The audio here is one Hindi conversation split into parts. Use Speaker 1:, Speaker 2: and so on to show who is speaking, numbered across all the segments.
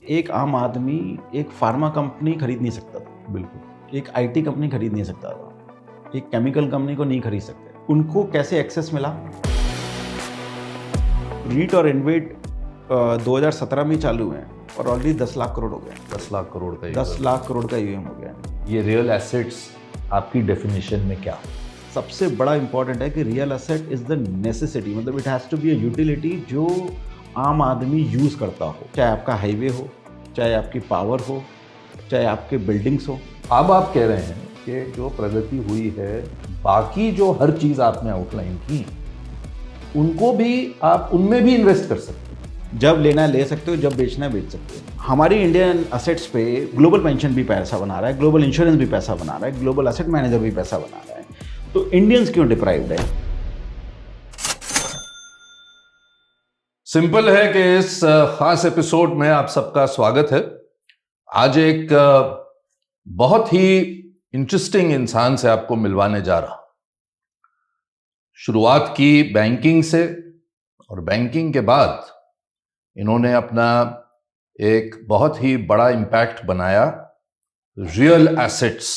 Speaker 1: एक आम आदमी एक फार्मा कंपनी खरीद नहीं सकता था,
Speaker 2: बिल्कुल।
Speaker 1: एक आईटी कंपनी खरीद नहीं सकता था, एक केमिकल कंपनी को नहीं खरीद सकते। उनको कैसे एक्सेस मिला? रीट और इन्वेट 2017 में चालू हैं और ऑलरेडी 10 लाख करोड़ हो गए।
Speaker 2: 10 लाख करोड़ का
Speaker 1: 10 लाख करोड़ का यूएम हो गया।
Speaker 2: ये रियल एसेट्स आपकी डेफिनेशन में क्या?
Speaker 1: सबसे बड़ा इंपॉर्टेंट है कि real asset is the necessity, मतलब it has to be a utility जो आम आदमी यूज़ करता हो, चाहे आपका हाईवे हो, चाहे आपकी पावर हो, चाहे आपके बिल्डिंग्स हो।
Speaker 2: अब आप कह रहे हैं कि जो प्रगति हुई है, बाकी जो हर चीज आपने आउटलाइन की, उनको भी आप उनमें भी इन्वेस्ट कर सकते हैं।
Speaker 1: जब लेना है ले सकते हो, जब बेचना है बेच सकते हो। हमारी इंडियन असेट्स पे ग्लोबल पेंशन भी पैसा बना रहा है, ग्लोबल इंश्योरेंस भी पैसा बना रहा है, ग्लोबल एसेट मैनेजर भी पैसा बना रहा है, तो इंडियंस क्यों डिप्राइव्ड है?
Speaker 2: सिंपल है कि इस खास एपिसोड में आप सबका स्वागत है। आज एक बहुत ही इंटरेस्टिंग इंसान से आपको मिलवाने जा रहा हूं। शुरुआत की बैंकिंग से और बैंकिंग के बाद इन्होंने अपना एक बहुत ही बड़ा इंपैक्ट बनाया रियल एसेट्स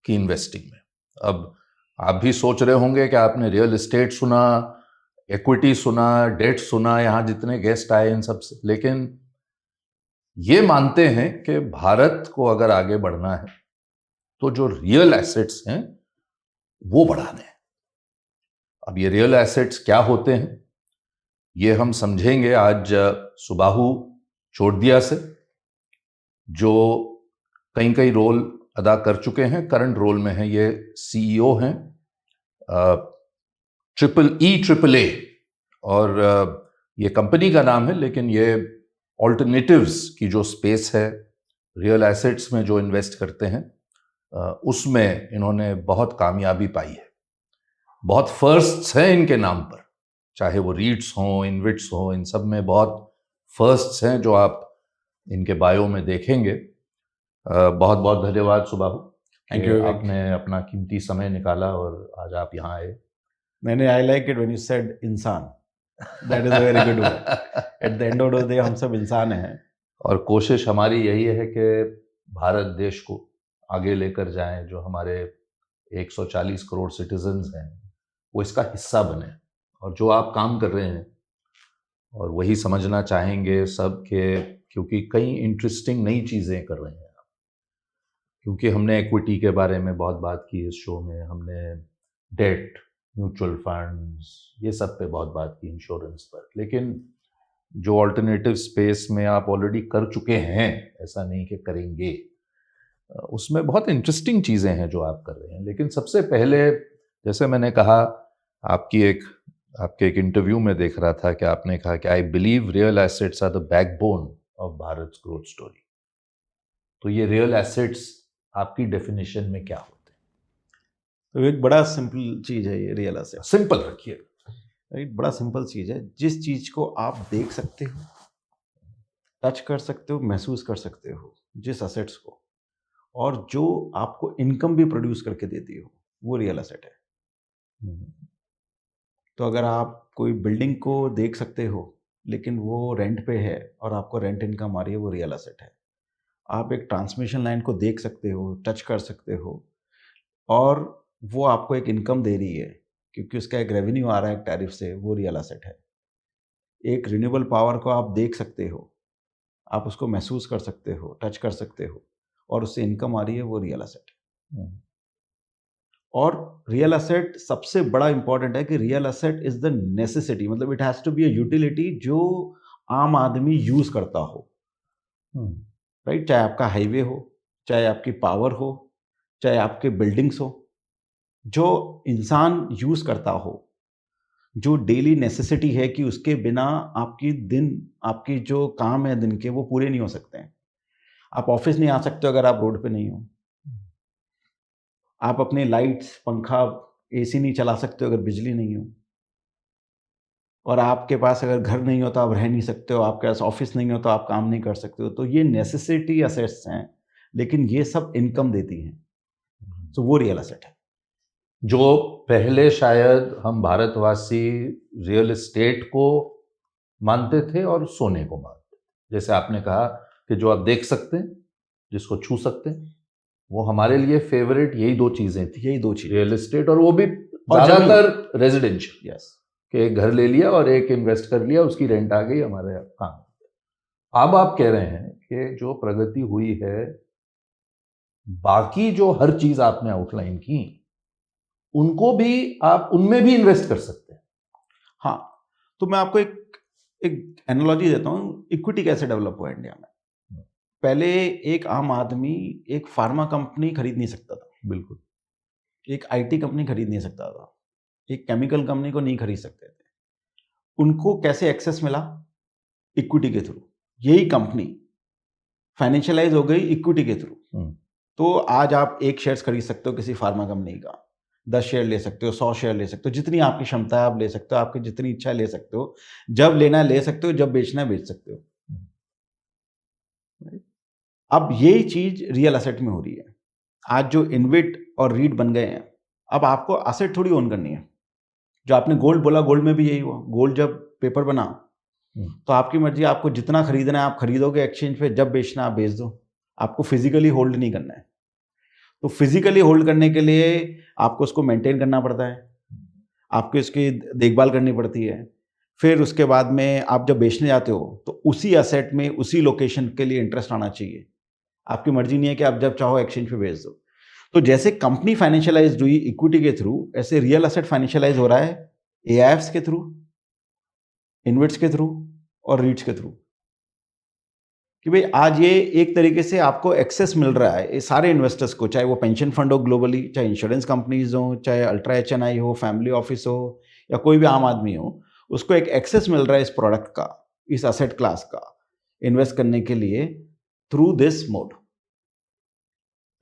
Speaker 2: की इन्वेस्टिंग में। अब आप भी सोच रहे होंगे कि आपने रियल एस्टेट सुना, इक्विटी सुना, डेट सुना, यहां जितने गेस्ट आए इन सब से, लेकिन ये मानते हैं कि भारत को अगर आगे बढ़ना है तो जो रियल एसेट्स हैं वो बढ़ाने हैं। अब ये रियल एसेट्स क्या होते हैं ये हम समझेंगे आज सुबाहु चोरदिया से, जो कई कई रोल अदा कर चुके हैं। करंट रोल में है, ये सीईओ हैं AAA, और ये कंपनी का नाम है, लेकिन ये ऑल्टरनेटिव्स की जो स्पेस है, रियल एसेट्स में जो इन्वेस्ट करते हैं, उसमें इन्होंने बहुत कामयाबी पाई है। बहुत फर्स्ट्स हैं इनके नाम पर, चाहे वो रीट्स हों, इन्विट्स हों, इन सब में बहुत फर्स्ट्स हैं जो आप इनके बायो में देखेंगे। बहुत बहुत धन्यवाद सुबाहु,
Speaker 1: थैंक यू।
Speaker 2: आपने अपना कीमती समय निकाला और आज आप यहाँ आए।
Speaker 1: मैंने I like it when you said इंसान, that is a very good word. At the end of the day हम सब इंसान हैं,
Speaker 2: और कोशिश हमारी यही है कि भारत देश को आगे लेकर जाएं। जो हमारे 140 करोड़ सिटीजन्स हैं वो इसका हिस्सा बने, और जो आप काम कर रहे हैं और वही समझना चाहेंगे सब के, क्योंकि कई इंटरेस्टिंग नई चीज़ें कर रहे हैं आप। क्योंकि हमने इक्विटी के बारे में बहुत बात की इस शो में, हमने डेट, म्यूचुअल फंड्स, ये सब पे बहुत बात की, इंश्योरेंस पर, लेकिन जो अल्टरनेटिव स्पेस में आप ऑलरेडी कर चुके हैं, ऐसा नहीं कि करेंगे, उसमें बहुत इंटरेस्टिंग चीज़ें हैं जो आप कर रहे हैं। लेकिन सबसे पहले, जैसे मैंने कहा, आपके एक इंटरव्यू में देख रहा था कि आपने कहा कि I believe real assets are the backbone of Bharat growth story. तो ये रियल एसेट्स आपकी डेफिनेशन में क्या होते हैं?
Speaker 1: तो एक बड़ा सिंपल चीज़ है ये रियल एसेट।
Speaker 2: सिंपल रखिए।
Speaker 1: एक बड़ा सिंपल चीज़ है, जिस चीज़ को आप देख सकते हो, टच कर सकते हो, महसूस कर सकते हो, जिस असेट्स को, और जो आपको इनकम भी प्रोड्यूस करके देती हो, वो रियल एसेट है। तो अगर आप कोई बिल्डिंग को देख सकते हो लेकिन वो रेंट पे है और आपको रेंट इनकम आ रही है, वो रियल एसेट है। आप एक ट्रांसमिशन लाइन को देख सकते हो, टच कर सकते हो, और वो आपको एक इनकम दे रही है क्योंकि उसका एक रेवेन्यू आ रहा है एक टैरिफ से, वो रियल एसेट है। एक रिन्यूएबल पावर को आप देख सकते हो, आप उसको महसूस कर सकते हो, टच कर सकते हो, और उससे इनकम आ रही है, वो रियल एसेट है। और रियल एसेट सबसे बड़ा इंपॉर्टेंट है कि real asset is the necessity, मतलब it has to be a utility जो आम आदमी यूज करता हो, राइट? चाहे आपका हाईवे हो, चाहे आपकी पावर हो, चाहे आपके बिल्डिंग्स हो, जो इंसान यूज करता हो, जो डेली नेसेसिटी है कि उसके बिना आपकी जो काम है दिन के, वो पूरे नहीं हो सकते हैं। आप ऑफिस नहीं आ सकते अगर आप रोड पे नहीं हो। आप अपने लाइट्स, पंखा, एसी नहीं चला सकते अगर बिजली नहीं हो। और आपके पास अगर घर नहीं हो तो आप रह नहीं सकते हो, आपके पास ऑफिस नहीं हो तो आप काम नहीं कर सकते हो। तो ये नेसेसिटी असेट्स हैं, लेकिन ये सब इनकम देती हैं, तो वो रियल एसेट है।
Speaker 2: जो पहले शायद हम भारतवासी रियल एस्टेट को मानते थे और सोने को मानते थे। जैसे आपने कहा कि जो आप देख सकते हैं, जिसको छू सकते हैं, वो हमारे लिए फेवरेट यही दो चीजें थी,
Speaker 1: यही दो चीज,
Speaker 2: रियल एस्टेट और वो भी
Speaker 1: और
Speaker 2: ज्यादातर रेजिडेंशियल।
Speaker 1: यस,
Speaker 2: कि एक घर ले लिया और एक इन्वेस्ट कर लिया, उसकी रेंट आ गई, हमारे काम। अब आप कह रहे हैं कि जो प्रगति हुई है, बाकी जो हर चीज आपने आउटलाइन की, उनको भी आप उनमें भी इन्वेस्ट कर सकते हैं।
Speaker 1: हाँ, तो मैं आपको एक एनालॉजी देता हूँ, इक्विटी कैसे डेवलप हुआ इंडिया में। पहले एक आम आदमी एक फार्मा कंपनी खरीद नहीं सकता था,
Speaker 2: बिल्कुल।
Speaker 1: एक आईटी कंपनी खरीद नहीं सकता था, एक केमिकल कंपनी को नहीं खरीद सकते थे। उनको कैसे एक्सेस मिला? इक्विटी के थ्रू। यही कंपनी फाइनेंशियलाइज हो गई इक्विटी के थ्रू। तो आज आप एक शेयर खरीद सकते हो किसी फार्मा कंपनी का, 10 शेयर ले सकते हो, 100 शेयर ले सकते हो, जितनी आपकी क्षमता है आप ले सकते हो, आपकी जितनी इच्छा ले सकते हो, जब लेना है ले सकते हो, जब बेचना है बेच सकते हो। अब यही चीज रियल एसेट में हो रही है। आज जो इनविट और रीट बन गए हैं, अब आपको एसेट थोड़ी ओन करनी है। जो आपने गोल्ड बोला, गोल्ड में भी यही हुआ। गोल्ड जब पेपर बना तो आपकी मर्जी, आपको जितना खरीदना है आप खरीदोगे एक्सचेंज पे, जब बेचना आप बेच दो, आपको फिजिकली होल्ड नहीं करना है। तो फिजिकली होल्ड करने के लिए आपको उसको मेंटेन करना पड़ता है, आपको इसकी देखभाल करनी पड़ती है। फिर उसके बाद में आप जब बेचने जाते हो तो उसी एसेट में उसी लोकेशन के लिए इंटरेस्ट आना चाहिए। आपकी मर्जी नहीं है कि आप जब चाहो एक्सचेंज पे बेच दो। तो जैसे कंपनी फाइनेंशियलाइज हुई इक्विटी के थ्रू, ऐसे रियल एसेट फाइनेंशियलाइज हो रहा है एआईएफ्स के थ्रू, इन्वेट्स के थ्रू और रीट्स के थ्रू। कि भाई आज ये एक तरीके से आपको एक्सेस मिल रहा है ये सारे इन्वेस्टर्स को, चाहे वो पेंशन फंड हो ग्लोबली, चाहे इंश्योरेंस कंपनीज हो, चाहे अल्ट्रा एचएनआई हो, फैमिली ऑफिस हो, या कोई भी आम आदमी हो, उसको एक एक्सेस मिल रहा है इस प्रोडक्ट का, इस एसेट क्लास का इन्वेस्ट करने के लिए थ्रू दिस मोड।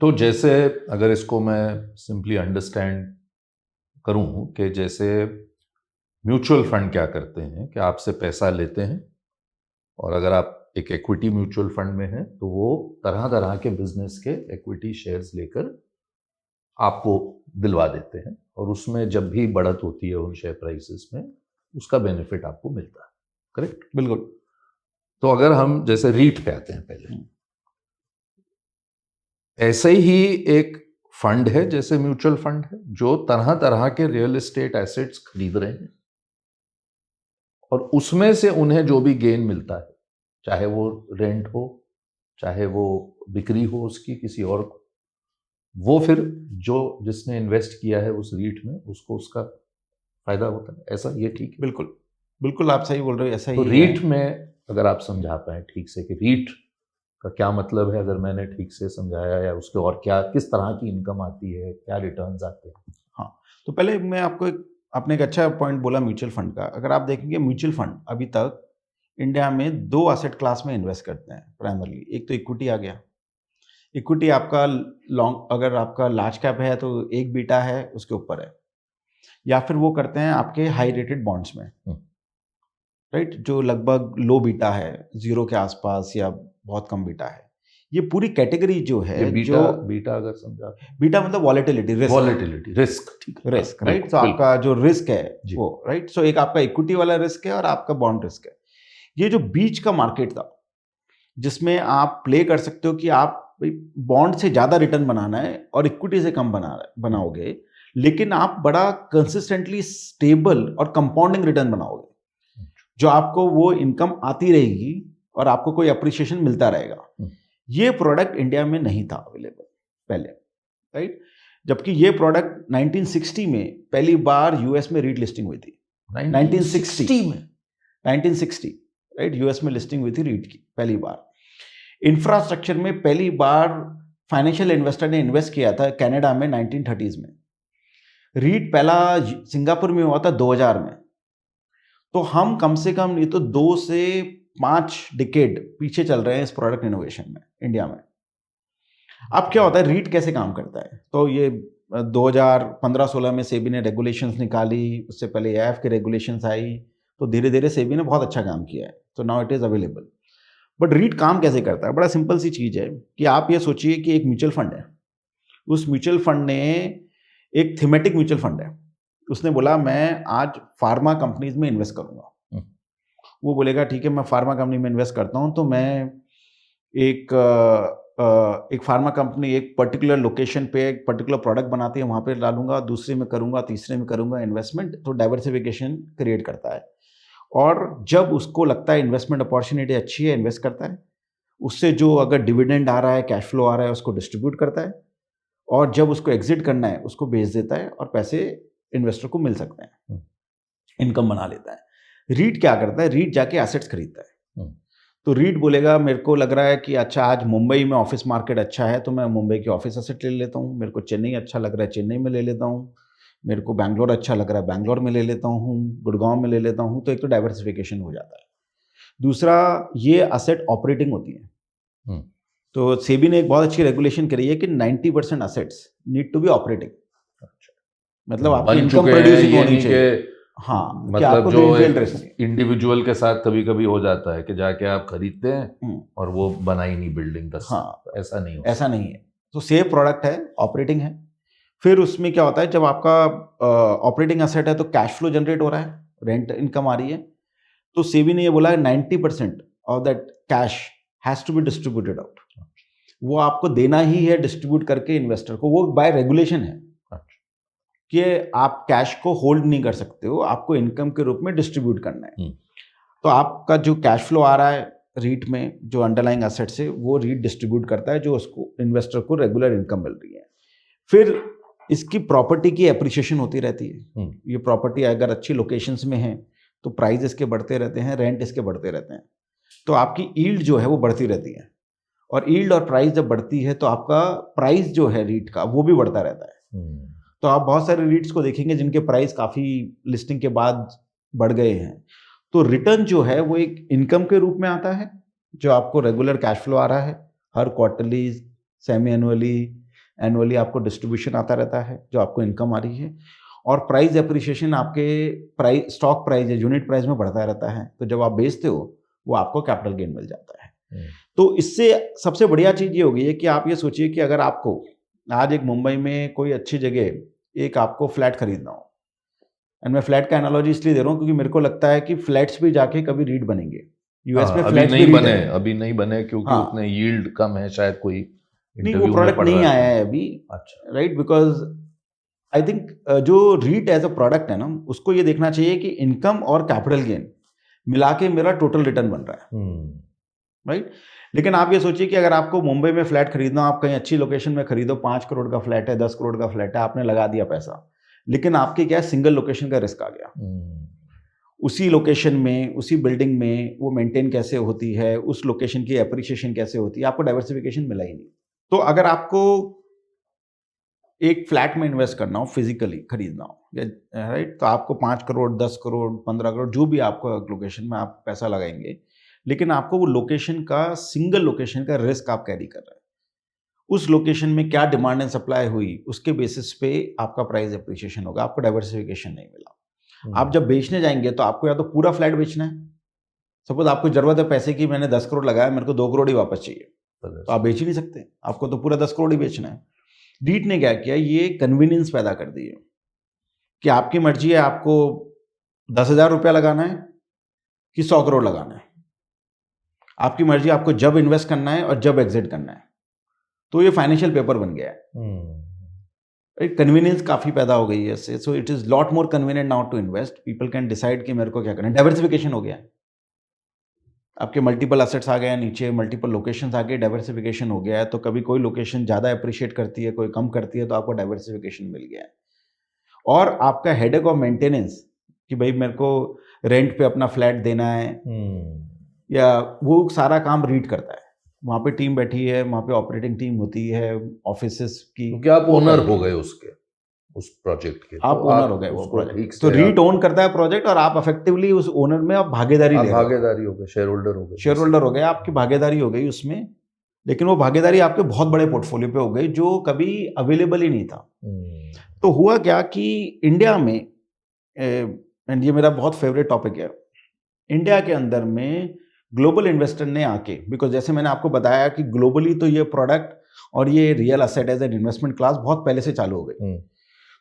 Speaker 2: तो जैसे अगर इसको मैं सिंपली अंडरस्टैंड करूं कि जैसे म्यूचुअल फंड क्या करते हैं कि आपसे पैसा लेते हैं, और अगर आप एक इक्विटी म्यूचुअल फंड में हैं तो वो तरह तरह के बिजनेस के इक्विटी शेयर्स लेकर आपको दिलवा देते हैं, और उसमें जब भी बढ़त होती है उन शेयर प्राइसेस में, उसका बेनिफिट आपको मिलता है। करेक्ट?
Speaker 1: बिल्कुल।
Speaker 2: तो अगर हम जैसे रीट पे आते हैं पहले, ऐसे ही एक फंड है जैसे म्यूचुअल फंड है, जो तरह तरह के रियल एस्टेट एसेट्स खरीद रहे हैं, और उसमें से उन्हें जो भी गेन मिलता है, चाहे वो रेंट हो, चाहे वो बिक्री हो उसकी किसी और को, वो फिर जो जिसने इन्वेस्ट किया है उस रीट में, उसको उसका फायदा होता है। ऐसा ये ठीक है?
Speaker 1: बिल्कुल बिल्कुल, आप सही बोल रहे हो, ऐसा
Speaker 2: तो
Speaker 1: ही
Speaker 2: रीट
Speaker 1: है।
Speaker 2: में अगर आप समझा पाए ठीक से कि रीट का क्या मतलब है, अगर मैंने ठीक से समझाया, या उसके और क्या किस तरह की इनकम आती है, क्या रिटर्न्स आते हैं?
Speaker 1: हाँ, तो पहले मैं आपको आपने एक अच्छा पॉइंट बोला म्यूचुअल फंड का। अगर आप देखेंगे म्यूचुअल फंड अभी तक इंडिया में 2 एसेट क्लास में इन्वेस्ट करते हैं प्राइमरली। एक तो इक्विटी आ गया। इक्विटी आपका लॉन्ग, अगर आपका लार्ज कैप है तो एक बीटा है उसके ऊपर है, या फिर वो करते हैं आपके हाई रेटेड बॉन्ड्स में, राइट, जो लगभग लो बीटा है, 0 के आसपास या बहुत कम बीटा है। ये पूरी कैटेगरी जो है,
Speaker 2: ये बीटा, बीटा अगर समझा,
Speaker 1: बीटा मतलब वॉलेटिलिटी,
Speaker 2: रिस्क, ठीक है,
Speaker 1: रिस्क, राइट। तो आपका जो रिस्क है
Speaker 2: जी।
Speaker 1: वो, राइट, सो एक आपका इक्विटी वाला रिस्क है और आपका बॉन्ड रिस्क है। ये जो बीच का मार्केट था जिसमें आप प्ले कर सकते हो कि आप बॉन्ड से ज्यादा रिटर्न बनाना है और इक्विटी से कम बनाओगे, लेकिन आप बड़ा कंसिस्टेंटली स्टेबल और कंपाउंडिंग रिटर्न बनाओगे, जो आपको वो इनकम आती रहेगी और आपको कोई अप्रिसिएशन मिलता रहेगा। ये प्रोडक्ट इंडिया में नहीं था अवेलेबल पहले, राइट। जबकि ये प्रोडक्ट 1960 में पहली बार यूएस में रीट लिस्टिंग हुई थी। 1960 में, 1960, राइट, यूएस में लिस्टिंग हुई थी रीट की पहली बार। इंफ्रास्ट्रक्चर में पहली बार फाइनेंशियल इन्वेस्टर ने इन्वेस्ट किया था कनाडा में 1930s में। रीट पहला सिंगापुर में हुआ था 2000 में। तो हम कम से कम नहीं तो 2 से 5 डिकेड पीछे चल रहे हैं इस प्रोडक्ट इनोवेशन में इंडिया में। अब क्या होता है, रीट कैसे काम करता है? तो ये 2015-16 में सेबी ने रेगुलेशंस निकाली, उससे पहले एएफ की रेगुलेशंस आई, तो धीरे धीरे सेबी ने बहुत अच्छा काम किया है, तो now it is available. But REIT काम कैसे करता है? बड़ा सिंपल सी चीज है कि आप ये सोचिए कि एक म्यूचुअल फंड है, उस म्यूचुअल फंड ने एक थीमेटिक म्यूचुअल फंड है, उसने बोला मैं आज फार्मा कंपनीज में इन्वेस्ट करूंगा। वो बोलेगा ठीक है, मैं फार्मा कंपनी में इन्वेस्ट करता हूं, तो मैं एक फार्मा कंपनी एक पर्टिकुलर लोकेशन पे एक पर्टिकुलर प्रोडक्ट बनाती है, वहाँ पे डालूंगा, दूसरे में करूंगा, तीसरे में करूंगा इन्वेस्टमेंट, तो डाइवर्सिफिकेशन क्रिएट करता है। और जब उसको लगता है इन्वेस्टमेंट अपॉर्चुनिटी अच्छी है, इन्वेस्ट करता है, उससे जो अगर डिविडेंड आ रहा है, कैश फ्लो आ रहा है, उसको डिस्ट्रीब्यूट करता है, और जब उसको एग्जिट करना है उसको बेच देता है, और पैसे इन्वेस्टर को मिल सकते हैं, इनकम बना लेता है। रीट क्या करता है? रीट जाके एसेट्स खरीदता है। तो रीट बोलेगा मेरे को लग रहा है कि अच्छा आज मुंबई में ऑफिस मार्केट अच्छा है, तो मैं मुंबई की ऑफिस एसेट ले लेता हूँ। मेरे को चेन्नई अच्छा लग रहा है, चेन्नई में ले लेता हूँ। मेरे को बैंगलोर अच्छा लग रहा है, बैंगलोर में ले लेता हूँ, गुड़गांव में ले लेता हूँ। तो एक तो डाइवर्सिफिकेशन हो जाता है। दूसरा, ये असेट ऑपरेटिंग होती है। तो सेबी ने एक बहुत अच्छी रेगुलेशन करी है कि 90% assets need to be operating. मतलब आपकी इनकम प्रोड्यूसिंग होनी चाहिए। हाँ, कि
Speaker 2: मतलब
Speaker 1: आपको
Speaker 2: जो
Speaker 1: greenfield risk नहीं।
Speaker 2: इंडिविजुअल के साथ कभी कभी हो जाता है कि जाके आप खरीदते हैं और वो बनाई नहीं बिल्डिंग 10 साल।
Speaker 1: हाँ,
Speaker 2: ऐसा नहीं हो
Speaker 1: ऐसा नहीं है। तो सेफ प्रोडक्ट है, ऑपरेटिंग है। फिर उसमें क्या होता है, जब आपका ऑपरेटिंग एसेट है तो कैश फ्लो जनरेट हो रहा है, रेंट इनकम आ रही है। तो सेबी ने ये बोला है 90% of that cash has to be distributed out. वो आपको देना ही है डिस्ट्रीब्यूट करके इन्वेस्टर को, वो बाय रेगुलेशन है कि आप कैश को होल्ड नहीं कर सकते हो, आपको इनकम के रूप में डिस्ट्रीब्यूट करना है। तो आपका जो कैश फ्लो आ रहा है रीट में, जो अंडरलाइंग एसेट से, वो रीट डिस्ट्रीब्यूट करता है, जो उसको इन्वेस्टर को रेगुलर इनकम मिल रही है। फिर इसकी प्रॉपर्टी की एप्रिसिएशन होती रहती है। ये प्रॉपर्टी अगर अच्छी लोकेशंस में है तो प्राइस इसके बढ़ते रहते हैं, रेंट इसके बढ़ते रहते हैं, तो आपकी ईल्ड जो है वो बढ़ती रहती है। और ईल्ड और प्राइस जब बढ़ती है तो आपका प्राइस जो है रीट का वो भी बढ़ता रहता है। तो आप बहुत सारे रीट्स को देखेंगे जिनके प्राइस काफ़ी लिस्टिंग के बाद बढ़ गए हैं। तो रिटर्न जो है वो एक इनकम के रूप में आता है, जो आपको रेगुलर कैश फ्लो आ रहा है, हर क्वार्टरली, सेमी एनुअली, एनुअली आपको डिस्ट्रीब्यूशन आता रहता है, जो आपको इनकम आ रही है। और प्राइस एप्रिसिएशन आपके प्राइस, स्टॉक प्राइस या यूनिट प्राइस में बढ़ता रहता है। तो जब आप बेचते हो वो आपको कैपिटल गेन मिल जाता है। तो इससे सबसे बढ़िया चीज़ ये होगी है कि आप ये सोचिए कि अगर आपको आज एक मुंबई में कोई अच्छी जगह एक आपको फ्लैट खरीदना हो, एंड मैं फ्लैट का एनालॉजी इसलिए दे रहा हूँ क्योंकि मेरे को लगता है कि फ्लैट्स भी जाके कभी रीट बनेंगे। यूएस में फ्लैट्स भी रीट है।
Speaker 2: अभी नहीं बने क्योंकि
Speaker 1: हाँ,
Speaker 2: उतने यील्ड कम है, शायद कोई
Speaker 1: नहीं, वो प्रोडक्ट नहीं आया है अभी।
Speaker 2: अच्छा,
Speaker 1: राइट, बिकॉज आई थिंक जो रीट एज अ प्रोडक्ट है ना, उसको ये देखना चाहिए कि इनकम और कैपिटल गेन मिला के मेरा टोटल रिटर्न बन रहा है। राइट। लेकिन आप ये सोचिए कि अगर आपको मुंबई में फ्लैट खरीदना, आप कहीं अच्छी लोकेशन में खरीदो, 5 करोड़ का फ्लैट है, 10 करोड़ का फ्लैट है, आपने लगा दिया पैसा, लेकिन आपके क्या है, सिंगल लोकेशन का रिस्क आ गया। उसी लोकेशन में, उसी बिल्डिंग में वो मेंटेन कैसे होती है, उस लोकेशन की एप्रिसिएशन कैसे होती है, आपको डाइवर्सिफिकेशन मिला ही नहीं। तो अगर आपको एक फ्लैट में इन्वेस्ट करना हो, फिजिकली खरीदना हो, राइट, तो आपको 5 करोड़, 10 करोड़, 15 करोड़, जो भी आपको लोकेशन में आप पैसा लगाएंगे, लेकिन आपको वो लोकेशन का, सिंगल लोकेशन का रिस्क आप कैरी कर रहे हैं। उस लोकेशन में क्या डिमांड एंड सप्लाई हुई, उसके बेसिस पे आपका प्राइस एप्रिसिएशन होगा, आपको डाइवर्सिफिकेशन नहीं मिला। आप जब बेचने जाएंगे तो आपको या तो पूरा फ्लैट बेचना है, सपोज आपको जरूरत है पैसे की, मैंने 10 करोड़ लगाया, मेरे को 2 करोड़ ही वापस चाहिए, तो आप बेच ही नहीं सकते, आपको तो पूरा 10 करोड़ ही बेचना है। रीट ने क्या किया, ये कन्वीनियंस पैदा कर दी है कि आपकी मर्जी है, आपको 10,000 रुपया लगाना है कि 100 करोड़ लगाना है, आपकी मर्जी, आपको जब इन्वेस्ट करना है और जब एग्जिट करना है। तो ये फाइनेंशियल पेपर बन गया है। कन्वीनियंस काफी पैदा हो गई है इससे। So it is lot more convenient now to invest. People can decide कि मेरे को क्या करना है। डाइवर्सिफिकेशन हो गया है, आपके मल्टीपल एसेट्स आ गए हैं नीचे, मल्टीपल लोकेशंस आ गए, डाइवर्सिफिकेशन हो गया है। तो कभी कोई लोकेशन ज़्यादा अप्रिशिएट करती है, कोई कम करती है, तो आपको डाइवर्सिफिकेशन मिल गया है। और आपका हेडेक ऑफ मेंटेनेंस कि भाई मेरे को रेंट पे अपना फ्लैट देना है, या वो सारा काम रीट करता है। वहाँ पे टीम बैठी है, वहाँ पे ऑपरेटिंग टीम होती है, ऑफिसेस की,
Speaker 2: क्योंकि आप ओनर हो गए उसके, उस प्रोजेक्ट के,
Speaker 1: आप
Speaker 2: तो
Speaker 1: ओनर हो गए वो
Speaker 2: उसको
Speaker 1: प्रोजेक्ट।
Speaker 2: ठीक से,
Speaker 1: तो रीट ओन करता है प्रोजेक्ट, और आप इफेक्टिवली उस ओनर में आप भागीदारी ले रहे हो।
Speaker 2: भागीदारी हो गए, शेयर होल्डर हो गए,
Speaker 1: शेयर होल्डर हो गए, आपकी भागीदारी हो गई उसमें। लेकिन वो भागीदारी आपके बहुत बड़े पोर्टफोलियो पे हो गई, जो कभी अवेलेबल ही नहीं था। तो हुआ क्या कि इंडिया में, एंड ये मेरा बहुत फेवरेट टॉपिक है, इंडिया के अंदर में ग्लोबल इन्वेस्टर ने आके, बिकॉज जैसे मैंने आपको बताया कि ग्लोबली तो ये प्रोडक्ट और ये real asset as an investment class बहुत पहले से चालू हो गई।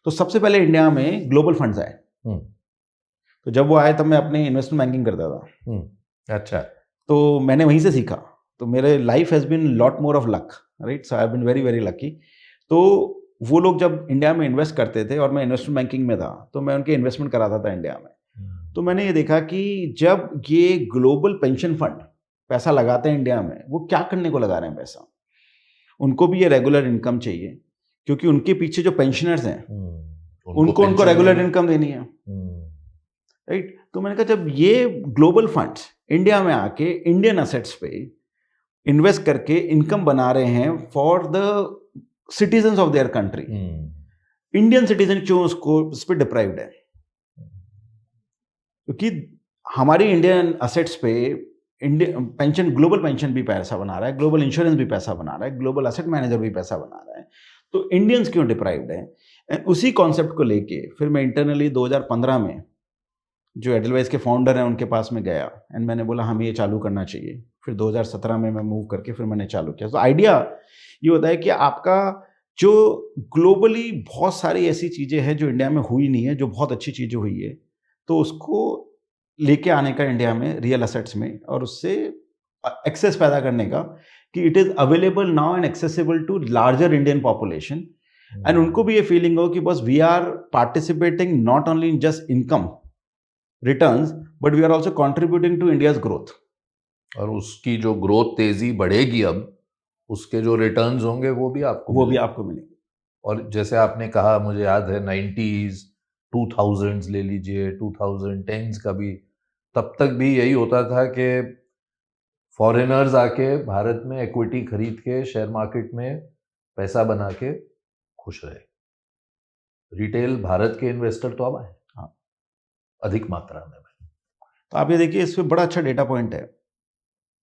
Speaker 1: तो सबसे पहले इंडिया में ग्लोबल फंड्स आए। तो जब वो आए तब मैं अपने इन्वेस्टमेंट बैंकिंग करता था।
Speaker 2: अच्छा।
Speaker 1: तो मैंने वहीं से सीखा तो मेरे life has been lot more of luck, right? So I have been very very lucky. तो वो लोग जब इंडिया में इन्वेस्ट करते थे और मैं इन्वेस्टमेंट बैंकिंग में था, तो मैं उनके इन्वेस्टमेंट कराता था इंडिया में। तो मैंने ये देखा कि जब ये ग्लोबल पेंशन फंड पैसा लगाते हैं इंडिया में, वो क्या करने को लगा रहे हैं पैसा? उनको भी ये रेगुलर इनकम चाहिए, क्योंकि उनके पीछे जो पेंशनर्स हैं उनको रेगुलर इनकम देनी है, राइट? तो मैंने कहा जब ये ग्लोबल फंड्स इंडिया में आके इंडियन असेट्स पे इन्वेस्ट करके इनकम बना रहे हैं for the citizens of their country, Indian citizen क्यों उसको उस पर डिप्राइव्ड है? क्योंकि हमारी इंडियन असेट्स पे इंडियन पेंशन, ग्लोबल पेंशन भी पैसा बना रहा है, ग्लोबल इंश्योरेंस भी पैसा बना रहा है, ग्लोबल एसेट मैनेजर भी पैसा बना रहा है, तो इंडियंस क्यों डिप्राइव्ड है? एंड उसी कॉन्सेप्ट को लेके फिर मैं इंटरनली 2015 में जो एडलवाइस के फाउंडर हैं उनके पास में गया एंड मैंने बोला हमें ये चालू करना चाहिए। फिर 2017 में मैं मूव करके फिर मैंने चालू किया। तो आइडिया ये होता है कि आपका जो ग्लोबली बहुत सारी ऐसी चीज़ें हैं जो इंडिया में हुई नहीं है, जो बहुत अच्छी चीज़ें हुई है, तो उसको लेके आने का इंडिया में रियल असेट्स में, और उससे एक्सेस पैदा करने का कि it is available now and accessible to larger Indian population, and उनको भी ये फीलिंग हो कि बस we are participating not only in just income returns but we are also contributing to India's growth.
Speaker 2: और उसकी जो ग्रोथ तेजी बढ़ेगी, अब उसके जो रिटर्न्स होंगे वो भी आपको
Speaker 1: मिलेंगे।
Speaker 2: और जैसे आपने कहा, मुझे याद है 90s 2000s ले लीजिए, 2010s का भी, तब तक भी यही होता था कि फॉरेनर्स आके भारत में इक्विटी खरीद के शेयर मार्केट में पैसा बना के खुश रहे। रिटेल भारत के इन्वेस्टर तो अब आए, हाँ, अधिक मात्रा में।
Speaker 1: तो आप ये देखिए, इसमें बड़ा अच्छा डेटा पॉइंट है।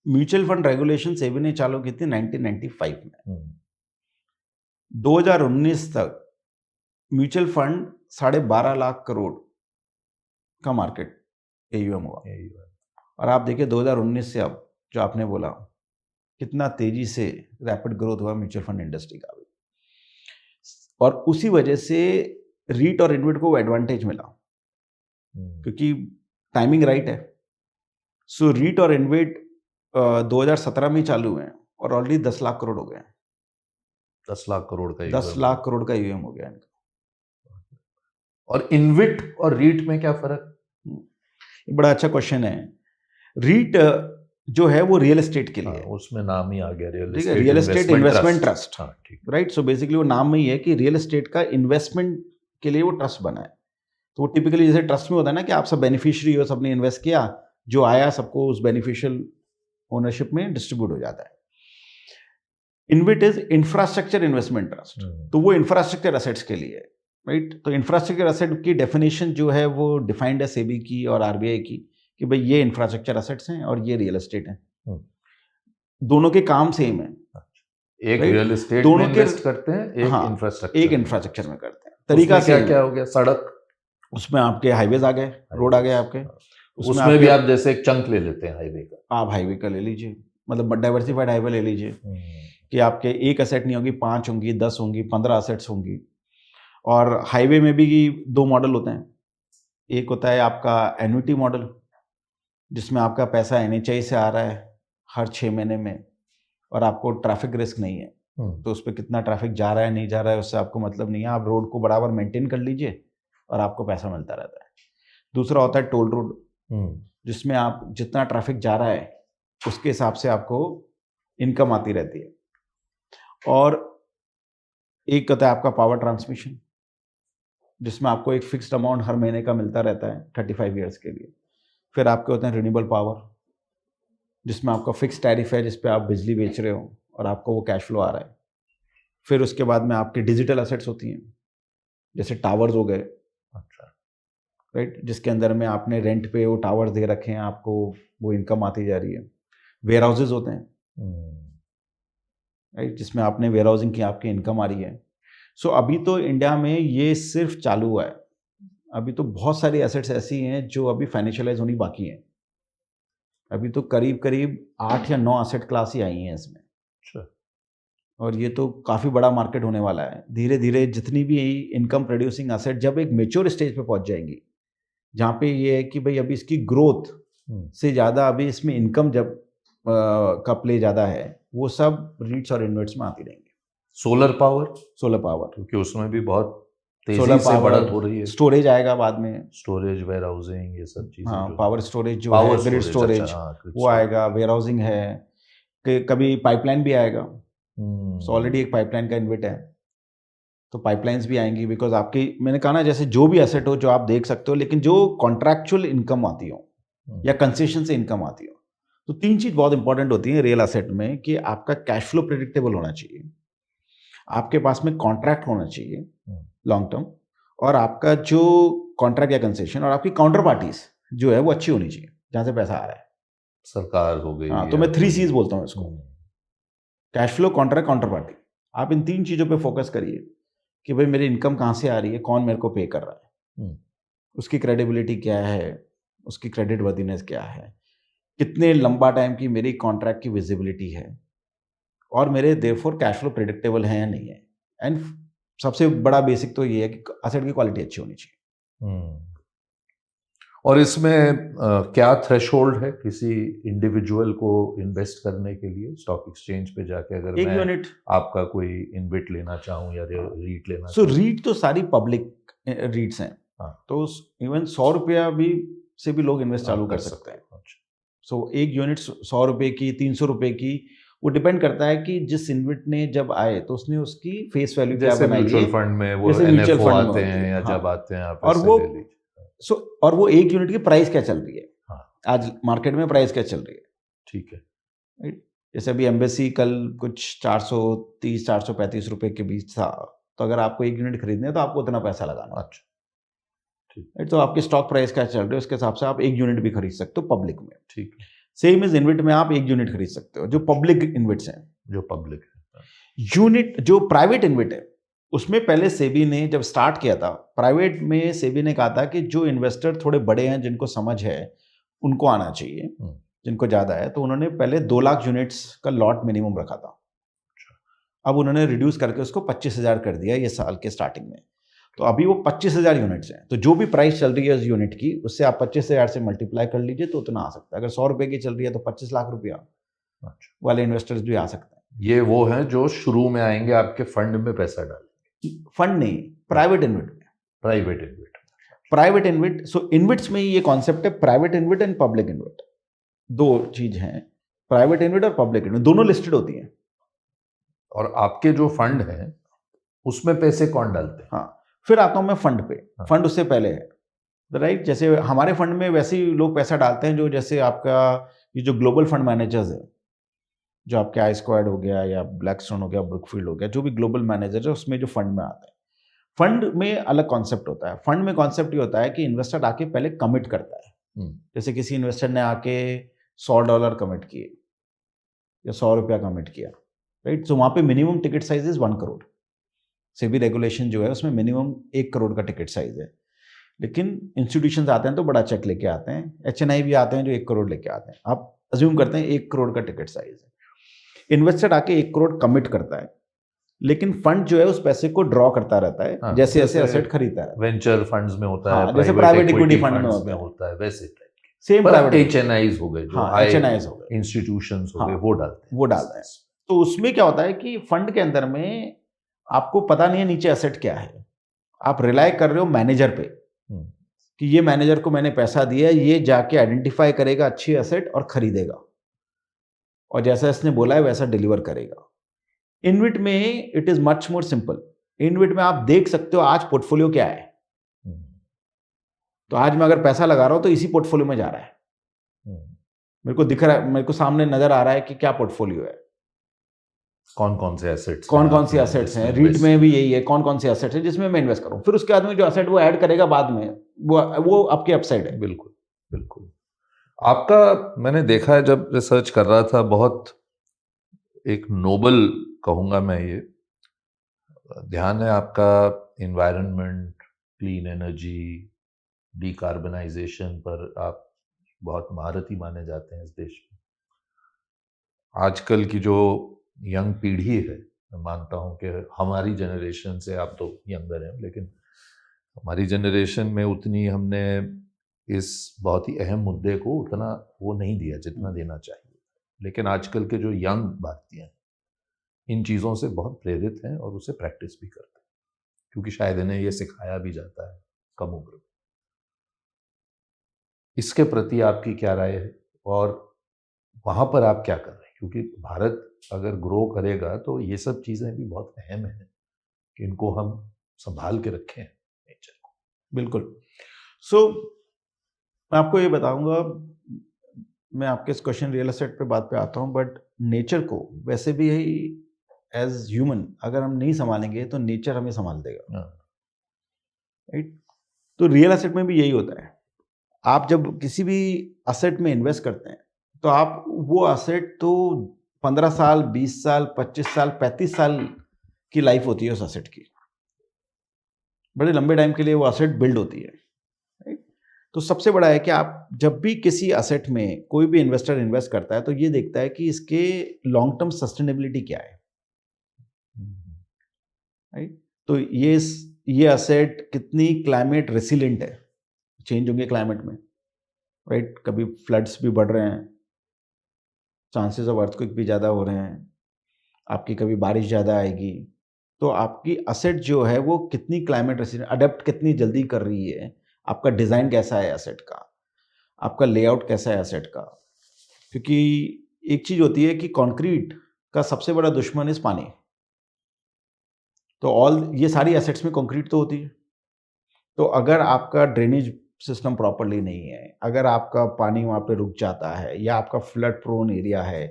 Speaker 1: म्यूचुअल फंड रेगुलेशन सेबी ने चालू की थी 1995 में। 2019 तक म्यूचुअल फंड 12.5 लाख करोड़ का मार्केट AUM हुआ। और आप देखिए 2019 से अब जो आपने बोला, कितना तेजी से रैपिड ग्रोथ हुआ म्यूचुअल फंड इंडस्ट्री का भी, और उसी वजह से रीट और इन्वेट को एडवांटेज मिला क्योंकि टाइमिंग राइट है। सो रीट और इन्वेट 2017 में चालू हैं और ऑलरेडी 10 लाख करोड़ हो गए।
Speaker 2: 10 लाख करोड़ का
Speaker 1: 10 लाख करोड़ का AUM हो गया इनका।
Speaker 2: और इन्वेट और रीट में क्या फर्क?
Speaker 1: बड़ा अच्छा क्वेश्चन है। रीट जो है वो रियल एस्टेट के लिए,
Speaker 2: उसमें नाम ही आ गया,
Speaker 1: real estate investment trust, right? So basically वो नाम में ही है कि रियल एस्टेट का इन्वेस्टमेंट के लिए वो ट्रस्ट बना है। तो वो टिपिकली जैसे ट्रस्ट में होता है ना कि आप सब बेनिफिशियरी हो, सबने इन्वेस्ट किया, जो आया सबको उस बेनिफिशियल ओनरशिप में डिस्ट्रीब्यूट हो जाता है। InvIT is infrastructure investment trust, तो वो इंफ्रास्ट्रक्चर एसेट्स के लिए है, राइट? तो इंफ्रास्ट्रक्चर एसेट की डेफिनेशन जो है वो डिफाइंड है सेबी की और RBI की कि भाई ये इंफ्रास्ट्रक्चर एसेट्स हैं और ये रियल एस्टेट हैं। दोनों के काम सेम है।
Speaker 2: एक रियल एस्टेट में इन्वेस्ट करते हैं, एक इंफ्रास्ट्रक्चर
Speaker 1: में करते हैं। तरीका
Speaker 2: क्या हो गया? सड़क,
Speaker 1: उसमें आपके हाईवेज आ गए, रोड आ गए आपके,
Speaker 2: उसमें भी आप जैसे एक चंक ले लेते हैं हाईवे का,
Speaker 1: आप हाईवे का ले लीजिए, मतलब डाइवर्सिफाइड हाईवे ले लीजिए कि आपके एक एसेट नहीं होगी, 5 होंगी, 10 होंगी, 15 एसेट्स होंगी। और हाईवे में भी 2 मॉडल होते हैं। एक होता है आपका एन्युटी मॉडल, जिसमें आपका पैसा NHI से आ रहा है हर 6 महीने में और आपको ट्रैफिक रिस्क नहीं है, तो उस पर कितना ट्रैफिक जा रहा है नहीं जा रहा है उससे आपको मतलब नहीं है, आप रोड को बराबर मेंटेन कर लीजिए और आपको पैसा मिलता रहता है। दूसरा होता है टोल रोड, जिसमें आप जितना ट्रैफिक जा रहा है उसके हिसाब से आपको इनकम आती रहती है। और एक होता है आपका पावर ट्रांसमिशन, जिसमें आपको एक फिक्स्ड अमाउंट हर महीने का मिलता रहता है 35 ईयर्स के लिए। फिर आपके होते हैं रिन्यूएबल पावर, जिसमें आपका फिक्स टैरिफ है, जिस पे आप बिजली बेच रहे हो और आपको वो कैश फ्लो आ रहा है। फिर उसके बाद में आपकी डिजिटल एसेट्स होती हैं, जैसे टावर्स हो गए, अच्छा, राइट, जिसके अंदर में आपने रेंट पे वो टावर्स दे रखे हैं, आपको वो इनकम आती जा रही है। वेयर हाउसेज होते हैं, राइट, जिसमें आपने वेयर हाउसिंग की आपकी इनकम आ रही है। सो अभी तो इंडिया में ये सिर्फ चालू हुआ है, अभी तो बहुत सारी एसेट्स ऐसी हैं जो अभी फाइनेंशियलाइज होनी बाकी हैं। अभी तो करीब करीब 8 या 9 एसेट क्लास ही आई हैं इसमें। अच्छा। और ये तो काफ़ी बड़ा मार्केट होने वाला है। धीरे धीरे जितनी भी इनकम प्रोड्यूसिंग एसेट जब एक मेच्योर स्टेज पे पहुंच जाएंगी, जहाँ पे ये है कि भाई अभी इसकी ग्रोथ से ज़्यादा अभी इसमें इनकम जब का प्ले ज़्यादा है, वो सब रीट्स और इन्वेट्स में आती रहेंगी।
Speaker 2: सोलर पावर,
Speaker 1: सोलर पावर,
Speaker 2: क्योंकि उसमें भी बहुत
Speaker 1: सोलर
Speaker 2: तेजी से बढ़त हो रही है।
Speaker 1: स्टोरेज आएगा बाद में,
Speaker 2: स्टोरेज, वेयर हाउसिंग, ये सब चीजें
Speaker 1: हाँ
Speaker 2: जो
Speaker 1: पावर स्टोरेज जो
Speaker 2: पावर
Speaker 1: है, ग्रिड स्टोरेज,
Speaker 2: अच्छा, हाँ, grid
Speaker 1: वो आएगा, वेयर हाउसिंग है, कि कभी पाइपलाइन भी आएगा। सो ऑलरेडी एक पाइपलाइन का इन्वेट है, तो पाइपलाइंस भी आएंगी, बिकॉज आपकी, मैंने कहा ना, जैसे जो भी एसेट हो जो आप देख सकते हो, लेकिन जो कॉन्ट्रैक्चुअल इनकम आती हो या कंसेशन से इनकम आती हो, तो 3 चीज बहुत इंपॉर्टेंट होती है रियल एसेट में, कि आपका कैश फ्लो प्रेडिक्टेबल होना चाहिए, आपके पास में कॉन्ट्रैक्ट होना चाहिए लॉन्ग टर्म, और आपका जो कॉन्ट्रैक्ट या कंसेशन और आपकी काउंटर पार्टीज जो है वो अच्छी होनी चाहिए, जहां से पैसा आ रहा है।
Speaker 2: सरकार हो गई,
Speaker 1: हाँ, तो
Speaker 2: या
Speaker 1: मैं 3
Speaker 2: कोई-
Speaker 1: C's बोलता हूँ इसको, cash flow, contract, counter party. आप इन 3 चीजों पे फोकस करिए कि भाई मेरी इनकम कहाँ से आ रही है, कौन मेरे को पे कर रहा है, उसकी क्रेडिबिलिटी क्या है, उसकी क्रेडिट वर्दीनेस क्या है, कितने लंबा टाइम की मेरी कॉन्ट्रैक्ट की विजिबिलिटी है, और मेरे देयरफॉर कैश फ्लो प्रेडिक्टेबल है या नहीं है। एंड सबसे बड़ा बेसिक तो ये है कि एसेट की क्वालिटी अच्छी होनी चाहिए।
Speaker 2: और इसमें क्या थ्रेशोल्ड है किसी इंडिविजुअल को इन्वेस्ट करने के लिए स्टॉक एक्सचेंज पे जाके, अगर
Speaker 1: एक
Speaker 2: मैं
Speaker 1: यूनिट,
Speaker 2: आपका कोई इन्वेट लेना चाहूँ या रीट लेना
Speaker 1: सो
Speaker 2: चाहूँ?
Speaker 1: रीट तो सारी पब्लिक रीट्स हैं,
Speaker 2: हाँ।
Speaker 1: तो इवन 100 रुपया भी से भी लोग इन्वेस्ट चालू
Speaker 2: आप
Speaker 1: कर सकते हैं।
Speaker 2: अच्छा।
Speaker 1: सो एक यूनिट 100 रुपए की, 300 रुपए की, वो डिपेंड करता है कि जिस इन्वेट ने जब आए तो उसने उसकी फेस वैल्यू क्या
Speaker 2: जैसे
Speaker 1: बनाई
Speaker 2: म्यूचुअल
Speaker 1: है,
Speaker 2: फंड में वो
Speaker 1: जैसे म्यूचुअल
Speaker 2: NFO
Speaker 1: फंड में
Speaker 2: आते
Speaker 1: होती
Speaker 2: हैं,
Speaker 1: है,
Speaker 2: या
Speaker 1: हाँ।
Speaker 2: जब आते हैं आप
Speaker 1: और
Speaker 2: ऐसे
Speaker 1: वो
Speaker 2: ले लीजिए।
Speaker 1: और वो एक यूनिट की प्राइस क्या चल रही है,
Speaker 2: हाँ।
Speaker 1: आज मार्केट में प्राइस क्या चल रही है,
Speaker 2: ठीक है।
Speaker 1: राइट। जैसे अभी एम्बेसी कल कुछ 430 435 रुपए के बीच था, तो अगर आपको एक यूनिट खरीदने है तो आपको उतना पैसा लगाना है।
Speaker 2: अच्छा, ठीक
Speaker 1: राइट, तो आपके स्टॉक प्राइस क्या चल रहे है उसके हिसाब से आप एक यूनिट भी खरीद सकते हो पब्लिक में।
Speaker 2: ठीक है।
Speaker 1: सेम इज इन्वेट में आप एक यूनिट खरीद सकते हो, जो पब्लिक इन्वेट्स हैं।
Speaker 2: जो पब्लिक है।
Speaker 1: यूनिट जो प्राइवेट इन्वेट है, उसमें पहले सेबी ने जब स्टार्ट किया था, प्राइवेट में सेबी ने कहा था कि जो इन्वेस्टर थोड़े बड़े हैं, जिनको समझ है, उनको आना चाहिए, जिनको ज़्यादा है, तो उन्होंने पहले 2 लाख यूनिट्स का लॉट मिनिमम रखा था। अब उन्होंने रिड्यूस करके उसको 25,000 कर दिया ये साल के स्टार्टिंग में, तो अभी वो 25,000 यूनिट्स हैं। तो जो भी प्राइस चल रही है उस यूनिट की, उससे आप 25,000 से मल्टीप्लाई कर लीजिए तो उतना आ सकता है। अगर 100 रुपए की चल रही है तो 25 लाख रुपया वाले इन्वेस्टर्स भी आ सकते हैं।
Speaker 2: ये वो हैं जो शुरू में आएंगे आपके फंड में पैसा डालेंगे?
Speaker 1: फंड नहीं, प्राइवेट इन्वेट में।
Speaker 2: Private InvIT.
Speaker 1: प्राइवेट इन्वेट, सो इन्वेट्स में ही ये कॉन्सेप्ट है, private InvIT and public InvIT, 2 चीज हैं। प्राइवेट इन्वेट और पब्लिक इन्वेट दोनों लिस्टेड होती हैं।
Speaker 2: और आपके जो फंड हैं उसमें पैसे कौन डालते हैं?
Speaker 1: हाँ, फिर आता हूं मैं फंड पे।
Speaker 2: हाँ।
Speaker 1: फंड उससे पहले है, राइट। जैसे हमारे फंड में वैसे ही लोग पैसा डालते हैं जो, जैसे आपका ये जो ग्लोबल फंड मैनेजर्स है, जो आपके आई स्क्वाड हो गया या ब्लैकस्टोन हो गया, ब्रुकफील्ड हो गया, जो भी ग्लोबल मैनेजर है, उसमें जो फंड में आते हैं। फंड में अलग कॉन्सेप्ट होता है। फंड में कॉन्सेप्ट ये होता है कि इन्वेस्टर आके पहले कमिट करता है। जैसे किसी इन्वेस्टर ने आके $100 कमिट किए या 100 रुपया कमिट किया, राइट। तो वहां पे minimum ticket size is 1 crore. SEBI regulation जो है उसमें मिनिमम 1 करोड़ का टिकट साइज है। लेकिन इंस्टीट्यूशंस आते हैं तो बड़ा चेक लेके आते हैं, HNI भी आते हैं जो 1 करोड़ लेके आते हैं। आप अज्यूम करते हैं 1 करोड़ का टिकट साइज है, इन्वेस्टर आके 1 करोड़ कमिट करता है, लेकिन फंड जो है उस पैसे को ड्रॉ करता रहता है।
Speaker 2: हाँ,
Speaker 1: जैसे
Speaker 2: जैसे
Speaker 1: एसेट खरीदता है,
Speaker 2: वेंचर फंड्स में होता
Speaker 1: हाँ,
Speaker 2: है,
Speaker 1: जैसे प्राइवेट इक्विटी फंड में
Speaker 2: फंड्स
Speaker 1: होता है,
Speaker 2: वैसे टाइप के।
Speaker 1: सेम प्राइवेट
Speaker 2: HNIs हो गए, जो
Speaker 1: हाँ, HNIs हो गए,
Speaker 2: इंस्टीट्यूशंस हो
Speaker 1: हाँ,
Speaker 2: गए, वो डालते हैं।
Speaker 1: तो उसमें क्या होता है कि फंड के अंदर में आपको पता नहीं है नीचे एसेट क्या है, आप रिलाय कर रहे हो मैनेजर पे कि ये मैनेजर को मैंने पैसा दिया है, ये जाके आइडेंटिफाई करेगा अच्छी एसेट और खरीदेगा, और जैसा इसने बोला है वैसा डिलीवर करेगा। इन्वेट में it is much more simple. InvIT में आप देख सकते हो आज पोर्टफोलियो क्या है, तो आज मैं अगर पैसा लगा रहा हूं तो इसी पोर्टफोलियो में जा रहा है, मेरे को दिख रहा है, मेरे को सामने नजर आ रहा है कि क्या पोर्टफोलियो है,
Speaker 2: कौन कौन से एसेट्स,
Speaker 1: कौन कौन सी एसेट्स हैं। रीट में भी यही है, कौन कौन से एसेट्स हैं जिसमें मैं इन्वेस्ट करूं। फिर उसके बाद में जो एसेट वो ऐड करेगा बाद में, वो आपके अपसाइड है।
Speaker 2: बिल्कुल बिल्कुल। आपका, मैंने देखा है जब रिसर्च कर रहा था, बहुत एक नोबल कहूंगा मैं ये ध्यान है आपका, इन्वायरमेंट, क्लीन एनर्जी, डिकार्बनाइजेशन पर आप बहुत महारथी माने जाते हैं इस देश में। आजकल की जो यंग पीढ़ी है, मैं मानता हूं कि हमारी जनरेशन से, आप तो यंगर हैं, लेकिन हमारी जनरेशन में उतनी हमने इस बहुत ही अहम मुद्दे को उतना वो नहीं दिया जितना देना चाहिए। लेकिन आजकल के जो यंग भारतीय हैं इन चीज़ों से बहुत प्रेरित हैं और उसे प्रैक्टिस भी करते हैं, क्योंकि शायद इन्हें ये सिखाया भी जाता है कम उम्र में। इसके प्रति आपकी क्या राय है और वहाँ पर आप क्या कर रहे हैं? क्योंकि भारत अगर ग्रो करेगा तो ये सब चीज़ें भी बहुत अहम हैं कि इनको हम संभाल के रखें नेचर को।
Speaker 1: बिल्कुल। सो मैं आपको ये बताऊंगा, मैं आपके इस क्वेश्चन रियल एस्टेट पे बात पे आता हूँ, बट नेचर को वैसे भी एज ह्यूमन अगर हम नहीं संभालेंगे तो नेचर हमें संभाल देगा, राइट? तो रियल एस्टेट में भी यही होता है। आप जब किसी भी असेट में इन्वेस्ट करते हैं तो आप वो असेट तो 15 साल, 20 साल, 25 साल, 35 साल की लाइफ होती है उस असेट की। बड़े लंबे टाइम के लिए वो असेट बिल्ड होती है, राइट? तो सबसे बड़ा है कि आप जब भी किसी असेट में कोई भी इन्वेस्टर इन्वेस्ट करता है तो ये देखता है कि इसके लॉन्ग टर्म सस्टेनेबिलिटी क्या है, राइट? तो ये असेट कितनी क्लाइमेट रेसिलेंट है, चेंज होंगे क्लाइमेट में, राइट? कभी फ्लड्स भी बढ़ रहे हैं, चांसेस ऑफ अर्थक्वेक भी ज़्यादा हो रहे हैं, आपकी कभी बारिश ज़्यादा आएगी, तो आपकी असेट जो है वो कितनी क्लाइमेट रेसिलेंट, अडेप्ट कितनी जल्दी कर रही है, आपका डिज़ाइन कैसा है असेट का, आपका लेआउट कैसा है असेट का। क्योंकि एक चीज़ होती है कि कंक्रीट का सबसे बड़ा दुश्मन इस पानी, तो ये सारी एसेट्स में कंक्रीट तो होती है। तो अगर आपका ड्रेनेज सिस्टम प्रॉपरली नहीं है, अगर आपका पानी वहाँ पे रुक जाता है, या आपका फ्लड प्रोन एरिया है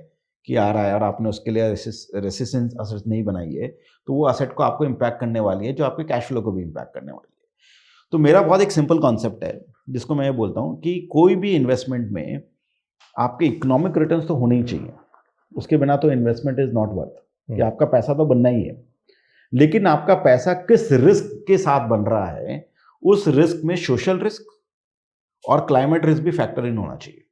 Speaker 1: कि आ रहा है और आपने उसके लिए रेसिस्टेंस असेट नहीं बनाई है, तो वो असेट को आपको इम्पैक्ट करने वाली है, जो आपके कैश फ्लो को भी इम्पैक्ट करने वाली है। तो मेरा बहुत एक सिंपल कॉन्सेप्ट है जिसको मैं ये बोलता हूँ कि कोई भी इन्वेस्टमेंट में आपके इकोनॉमिक रिटर्न्स तो होने ही चाहिए, उसके बिना तो इन्वेस्टमेंट इज नॉट वर्थ, कि आपका पैसा तो बनना ही है, लेकिन आपका पैसा किस रिस्क के साथ बन रहा है, उस रिस्क में सोशल रिस्क और क्लाइमेट रिस्क भी फैक्टर इन होना चाहिए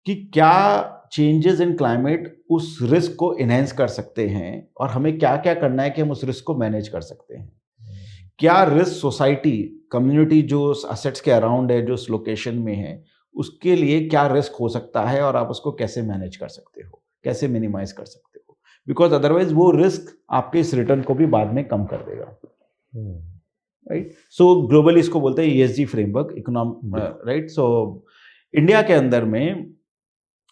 Speaker 1: कि क्या चेंजेस इन क्लाइमेट उस रिस्क को एनहेंस कर सकते हैं और हमें क्या क्या करना है कि हम उस रिस्क को मैनेज कर सकते हैं। क्या रिस्क सोसाइटी, कम्युनिटी जो उस असेट्स के अराउंड है, जो उस लोकेशन में है, उसके लिए क्या रिस्क हो सकता है और आप उसको कैसे मैनेज कर सकते हो, कैसे मिनिमाइज कर सकते हो, बिकॉज अदरवाइज वो रिस्क आपके इस रिटर्न को भी बाद में कम कर देगा, राइट? सो ग्लोबली इसको बोलते हैं ESG framework, economic, right? So India के अंदर में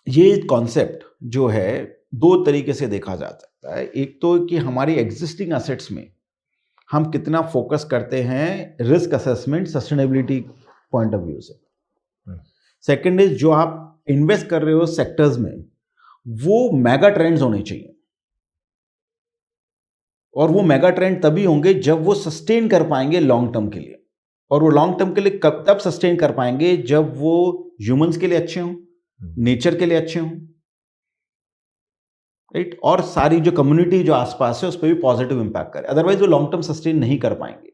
Speaker 1: ये कॉन्सेप्ट जो है दो तरीके से देखा जा सकता है। एक तो कि हमारी एग्जिस्टिंग असेट्स में हम कितना फोकस करते हैं risk assessment, sustainability point of view से। सेकंड इज जो आप इन्वेस्ट कर रहे हो सेक्टर्स में, वो मेगा ट्रेंड्स होने चाहिए, और वो मेगा ट्रेंड तभी होंगे जब वो सस्टेन कर पाएंगे लॉन्ग टर्म के लिए। और वो लॉन्ग टर्म के लिए कब तब सस्टेन कर पाएंगे जब वो ह्यूमंस के लिए अच्छे हों, नेचर के लिए अच्छे हों, राइट? और सारी जो कम्युनिटी जो आसपास है उस पर भी पॉजिटिव इंपैक्ट करे, अदरवाइज वो लॉन्ग टर्म सस्टेन नहीं कर पाएंगे।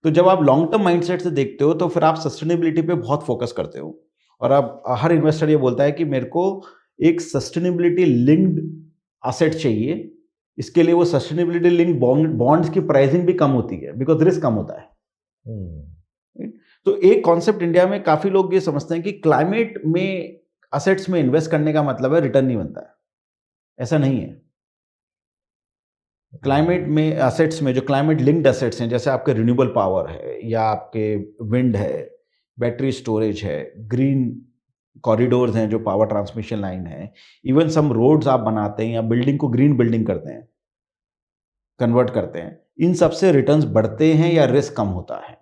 Speaker 1: तो जब आप लॉन्ग टर्म माइंडसेट से देखते हो तो फिर आप सस्टेनेबिलिटी पे बहुत फोकस करते हो, और अब हर इन्वेस्टर ये बोलता है कि मेरे को एक सस्टेनेबिलिटी लिंक्ड असेट चाहिए। इसके लिए वो सस्टेनेबिलिटी लिंक बॉन्ड्स की प्राइसिंग भी कम होती है, बिकॉज रिस्क कम होता है। तो एक कॉन्सेप्ट इंडिया में काफी लोग ये समझते हैं कि क्लाइमेट में असेट्स में इन्वेस्ट करने का मतलब है रिटर्न नहीं बनता है। ऐसा नहीं है। क्लाइमेट में असेट्स में जो क्लाइमेट लिंक्ड असेट्स हैं, जैसे आपके रिन्यूएबल पावर है, या आपके विंड है, बैटरी स्टोरेज है, ग्रीन कॉरिडोर्स हैं जो पावर ट्रांसमिशन लाइन है, इवन सम रोड्स आप बनाते हैं या बिल्डिंग को ग्रीन बिल्डिंग करते हैं, कन्वर्ट करते हैं, इन सब से रिटर्न्स बढ़ते हैं या रिस्क कम होता है।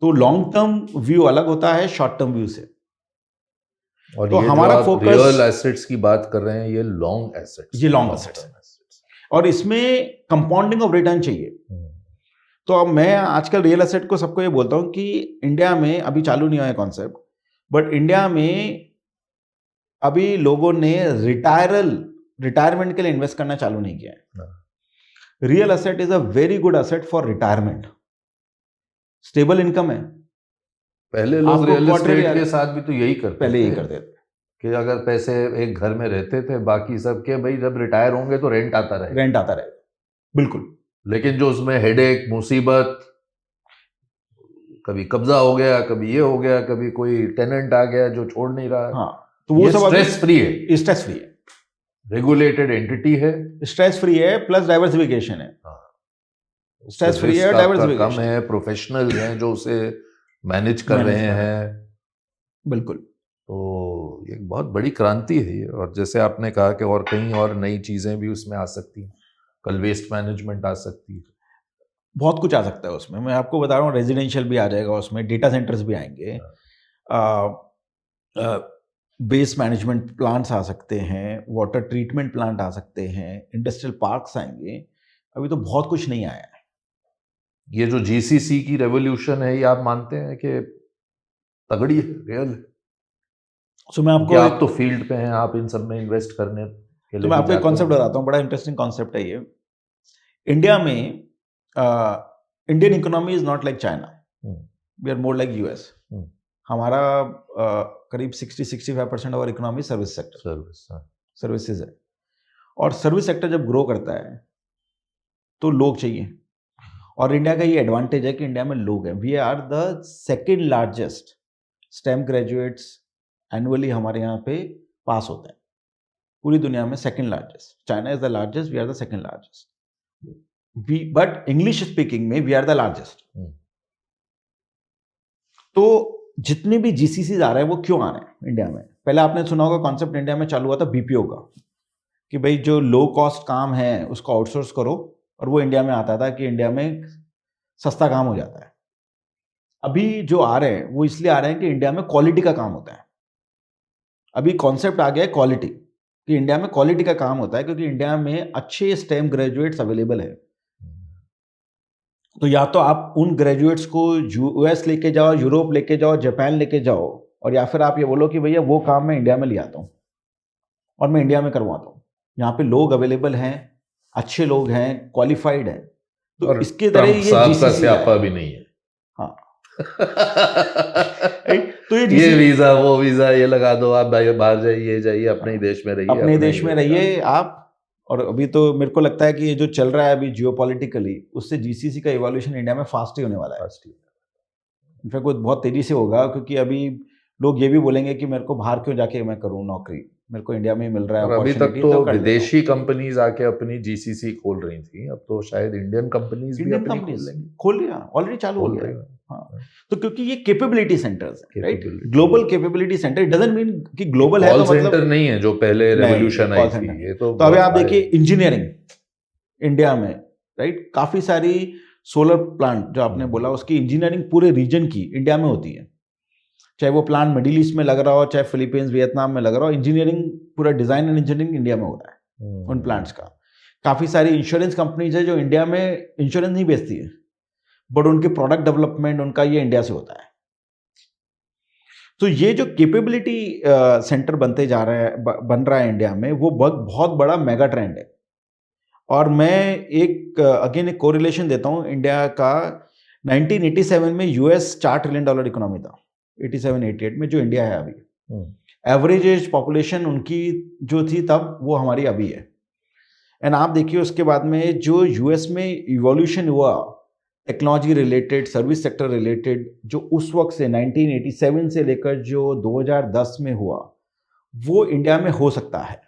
Speaker 1: तो लॉन्ग टर्म व्यू अलग होता है शॉर्ट टर्म व्यू से।
Speaker 2: और
Speaker 1: तो
Speaker 2: ये
Speaker 1: हमारा
Speaker 2: जो आप
Speaker 1: फोकस
Speaker 2: रियल एसेट्स की बात कर रहे हैं, ये लॉन्ग एसेट्स,
Speaker 1: ये लॉन्ग एसेट्स है, और इसमें कंपाउंडिंग ऑफ रिटर्न चाहिए। तो अब मैं आजकल रियल एस्टेट को सबको ये बोलता हूं कि इंडिया में अभी चालू नहीं हुआ है कॉन्सेप्ट, बट इंडिया में अभी लोगों ने रिटायरमेंट के लिए इन्वेस्ट करना चालू नहीं किया है। Real asset is a very good asset for retirement, stable income है।
Speaker 2: पहले लोग रियल एस्टेट के साथ भी तो यही करते
Speaker 1: पहले
Speaker 2: थे
Speaker 1: यही करते थे
Speaker 2: कि अगर पैसे एक घर में रहते थे, बाकी सब के भाई जब रिटायर होंगे तो रेंट आता रहेगा।
Speaker 1: बिल्कुल।
Speaker 2: लेकिन जो उसमें हेडेक, मुसीबत, कभी कब्जा हो गया, कभी ये हो गया, कभी कोई टेनेंट आ गया जो छोड़ नहीं रहा।
Speaker 1: हाँ, तो वो सब
Speaker 2: स्ट्रेस फ्री है,
Speaker 1: स्ट्रेस फ्री है,
Speaker 2: रेगुलेटेड एंटिटी है,
Speaker 1: स्ट्रेस फ्री है, प्लस डाइवर्सिफिकेशन है। स्ट्रेस फ्री है, डाइवर्सिफिकेशन
Speaker 2: कम है, प्रोफेशनल हैं जो उसे मैनेज कर रहे हैं।
Speaker 1: बिल्कुल।
Speaker 2: तो ये एक बहुत बड़ी क्रांति है ये। और जैसे आपने कहा कि और कहीं और नई चीजें भी उसमें आ सकती हैं, कल वेस्ट मैनेजमेंट आ सकती है,
Speaker 1: बहुत कुछ आ सकता है उसमें। मैं आपको बता रहा हूँ, रेजिडेंशियल भी आ जाएगा उसमें, डेटा सेंटर्स भी आएंगे, बेस मैनेजमेंट प्लांट्स आ सकते हैं, वाटर ट्रीटमेंट प्लांट आ सकते हैं, इंडस्ट्रियल पार्क्स आएंगे। अभी तो बहुत कुछ नहीं आया है।
Speaker 2: ये जो जीसीसी की रेवोल्यूशन है, ये आप मानते हैं कि तगड़ी है, रियल है?
Speaker 1: सो मैं आपको
Speaker 2: आप तो फील्ड पे हैं, आप इन सब में इन्वेस्ट करने के लिए
Speaker 1: तो मैं आपको एक कॉन्सेप्ट बताता हूँ, बड़ा इंटरेस्टिंग कॉन्सेप्ट है ये। इंडिया में Indian economy is not like China, we are more like US. हमारा करीब 60-65% of economy service sector, services है। और सर्विस सेक्टर जब ग्रो करता है तो लोग चाहिए, और इंडिया का ये एडवांटेज है कि इंडिया में लोग हैं। We are the second largest STEM graduates annually हमारे यहाँ पे पास होते हैं पूरी दुनिया में, second largest. China is the largest, we are the second largest. But English speaking में वी आर द लार्जेस्ट। तो जितने भी जीसीसी आ रहे हैं वो क्यों आ रहे हैं इंडिया में? पहले आपने सुना होगा कॉन्सेप्ट इंडिया में चालू हुआ था बीपीओ का, कि भाई जो लो कॉस्ट काम है उसको आउटसोर्स करो, और वो इंडिया में आता था कि इंडिया में सस्ता काम हो जाता है। अभी जो आ रहे हैं वो इसलिए आ रहे हैं कि इंडिया में क्वालिटी का काम होता है। अभी कॉन्सेप्ट आ गया है क्वालिटी, कि इंडिया में क्वालिटी का काम होता है, क्योंकि इंडिया में अच्छे स्टेम ग्रेजुएट्स अवेलेबल है। तो या तो आप उन ग्रेजुएट्स को यूएस लेके जाओ, यूरोप लेके जाओ, जापान लेके जाओ, और या फिर आप ये बोलो कि भैया वो काम मैं इंडिया में ले आता हूँ और मैं इंडिया में करवाता हूँ। यहाँ पे लोग अवेलेबल हैं, अच्छे लोग हैं, क्वालिफाइड हैं। तो इसके तरह ये
Speaker 2: स्यापा भी नहीं है।
Speaker 1: हाँ तो ये
Speaker 2: वीजा वो वीजा ये लगा दो, आप बाहर जाइए, अपने ही देश में रहिए,
Speaker 1: अपने देश में रहिए आप। और अभी तो मेरे को लगता है कि ये जो चल रहा है अभी जियोपॉलिटिकली, उससे जीसीसी का इवोल्यूशन इंडिया में फास्ट ही होने वाला है। इनफैक्ट वो बहुत तेजी से होगा, क्योंकि अभी लोग ये भी बोलेंगे कि मेरे को बाहर क्यों जाके मैं करूँ नौकरी, मेरे को इंडिया में मिल रहा है।
Speaker 2: अभी तक तो विदेशी कंपनीज आके अपनी जीसीसी खोल रही थी, अब तो शायद इंडियन कंपनीज भी अपनी
Speaker 1: खोल रही है, ऑलरेडी चालू हो गया है। हाँ, तो क्योंकि ये कैपेबिलिटी सेंटर्स हैं, right? Global capability centre, it doesn't mean कि ग्लोबल है तो मतलब
Speaker 2: सेंटर नहीं है जो पहले रेवोल्यूशन आई थी। ये तो
Speaker 1: अभी आप देखिए इंजीनियरिंग इंडिया में, राइट, काफी सारी सोलर प्लांट जो आपने बोला, उसकी इंजीनियरिंग पूरे रीजन की इंडिया में होती है। चाहे वो प्लांट मिडिल ईस्ट में लग रहा हो, चाहे फिलीपींस वियतनाम में लग रहा हो, इंजीनियरिंग पूरा डिजाइन एंड इंजीनियरिंग इंडिया में हो रहा है उन प्लांट्स का। काफी सारी इंश्योरेंस कंपनीज है जो इंडिया में इंश्योरेंस नहीं बेचती है, बट उनके प्रोडक्ट डेवलपमेंट उनका ये इंडिया से होता है। तो ये जो कैपेबिलिटी सेंटर बनते जा रहा है, बन रहा है इंडिया में, वो बहुत बड़ा मेगा ट्रेंड है। और मैं एक अगेन एक कोरिलेशन देता हूँ इंडिया का। 1987 में यूएस $4 ट्रिलियन इकोनॉमी था, 87-88 में, जो इंडिया है अभी। एवरेज एज पॉपुलेशन उनकी जो थी तब, वो हमारी अभी है। एंड आप देखिए उसके बाद में जो यूएस में इवोल्यूशन हुआ technology related, service sector related, जो उस वक्त से 1987 से लेकर जो 2010 में हुआ, वो इंडिया में हो सकता है।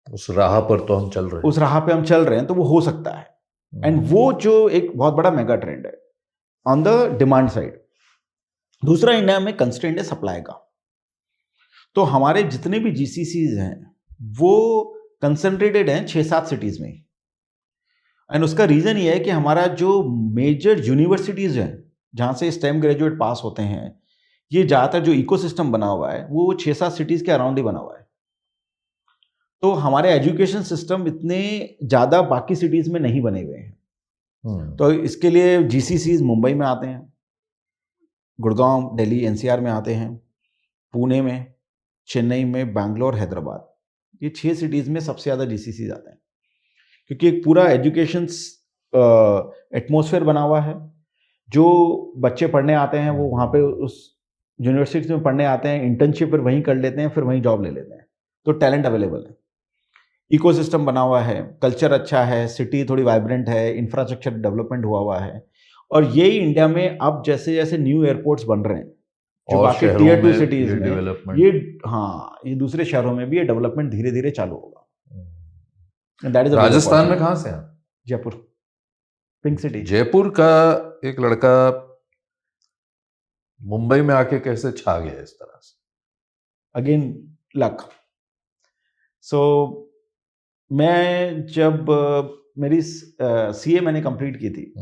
Speaker 2: उस राह पर तो हम चल रहे हैं,
Speaker 1: उस राह पे हम चल रहे हैं, तो वो हो सकता है। एंड वो जो एक बहुत बड़ा मेगा ट्रेंड है ऑन द डिमांड साइड। दूसरा, इंडिया में कंस्ट्रेंट है सप्लाई का। तो हमारे जितने भी जीसीसीज हैं वो कंसंट्रेटेड हैं 6-7 सिटीज में। एंड उसका रीजन ये है कि हमारा जो मेजर यूनिवर्सिटीज हैं जहां से स्टेम ग्रेजुएट पास होते हैं, ये ज्यादातर जो इकोसिस्टम बना हुआ है वो 6-7 सिटीज के अराउंड ही बना हुआ है। तो हमारे एजुकेशन सिस्टम इतने ज्यादा बाकी सिटीज में नहीं बने हुए हैं। तो इसके लिए जीसीसीज मुंबई में आते हैं, गुड़गांव, दिल्ली, एनसीआर में आते हैं, पुणे में, चेन्नई में, बैंगलोर, हैदराबाद, ये 6 सिटीज में सबसे ज़्यादा जीसीसी आते हैं, क्योंकि एक पूरा एजुकेशन एटमॉस्फेयर बना हुआ है। जो बच्चे पढ़ने आते हैं वो वहाँ पे उस यूनिवर्सिटी में पढ़ने आते हैं, इंटर्नशिप फिर वहीं कर लेते हैं, फिर वहीं जॉब ले लेते हैं। तो टैलेंट अवेलेबल है, इकोसिस्टम बना हुआ है, कल्चर अच्छा है, सिटी थोड़ी वाइब्रेंट है, इंफ्रास्ट्रक्चर डेवलपमेंट हुआ है, और यही इंडिया में अब जैसे जैसे न्यू एयरपोर्ट्स बन रहे हैं जो
Speaker 2: और
Speaker 1: बाकी
Speaker 2: शहरों
Speaker 1: टियर 2
Speaker 2: में
Speaker 1: सिटीज
Speaker 2: ये
Speaker 1: में,
Speaker 2: डेवलपमेंट,
Speaker 1: ये हाँ ये दूसरे शहरों में भी ये डेवलपमेंट धीरे धीरे चालू होगा। That is a big
Speaker 2: Rajasthan में
Speaker 1: अपॉर्चुनिटी।
Speaker 2: कहाँ से हैं?
Speaker 1: Jaipur, pink city.
Speaker 2: जयपुर का एक लड़का मुंबई में आके कैसे छा गया इस तरह से?
Speaker 1: Again luck. सो मैं जब मेरी सीए मैंने कंप्लीट की थी,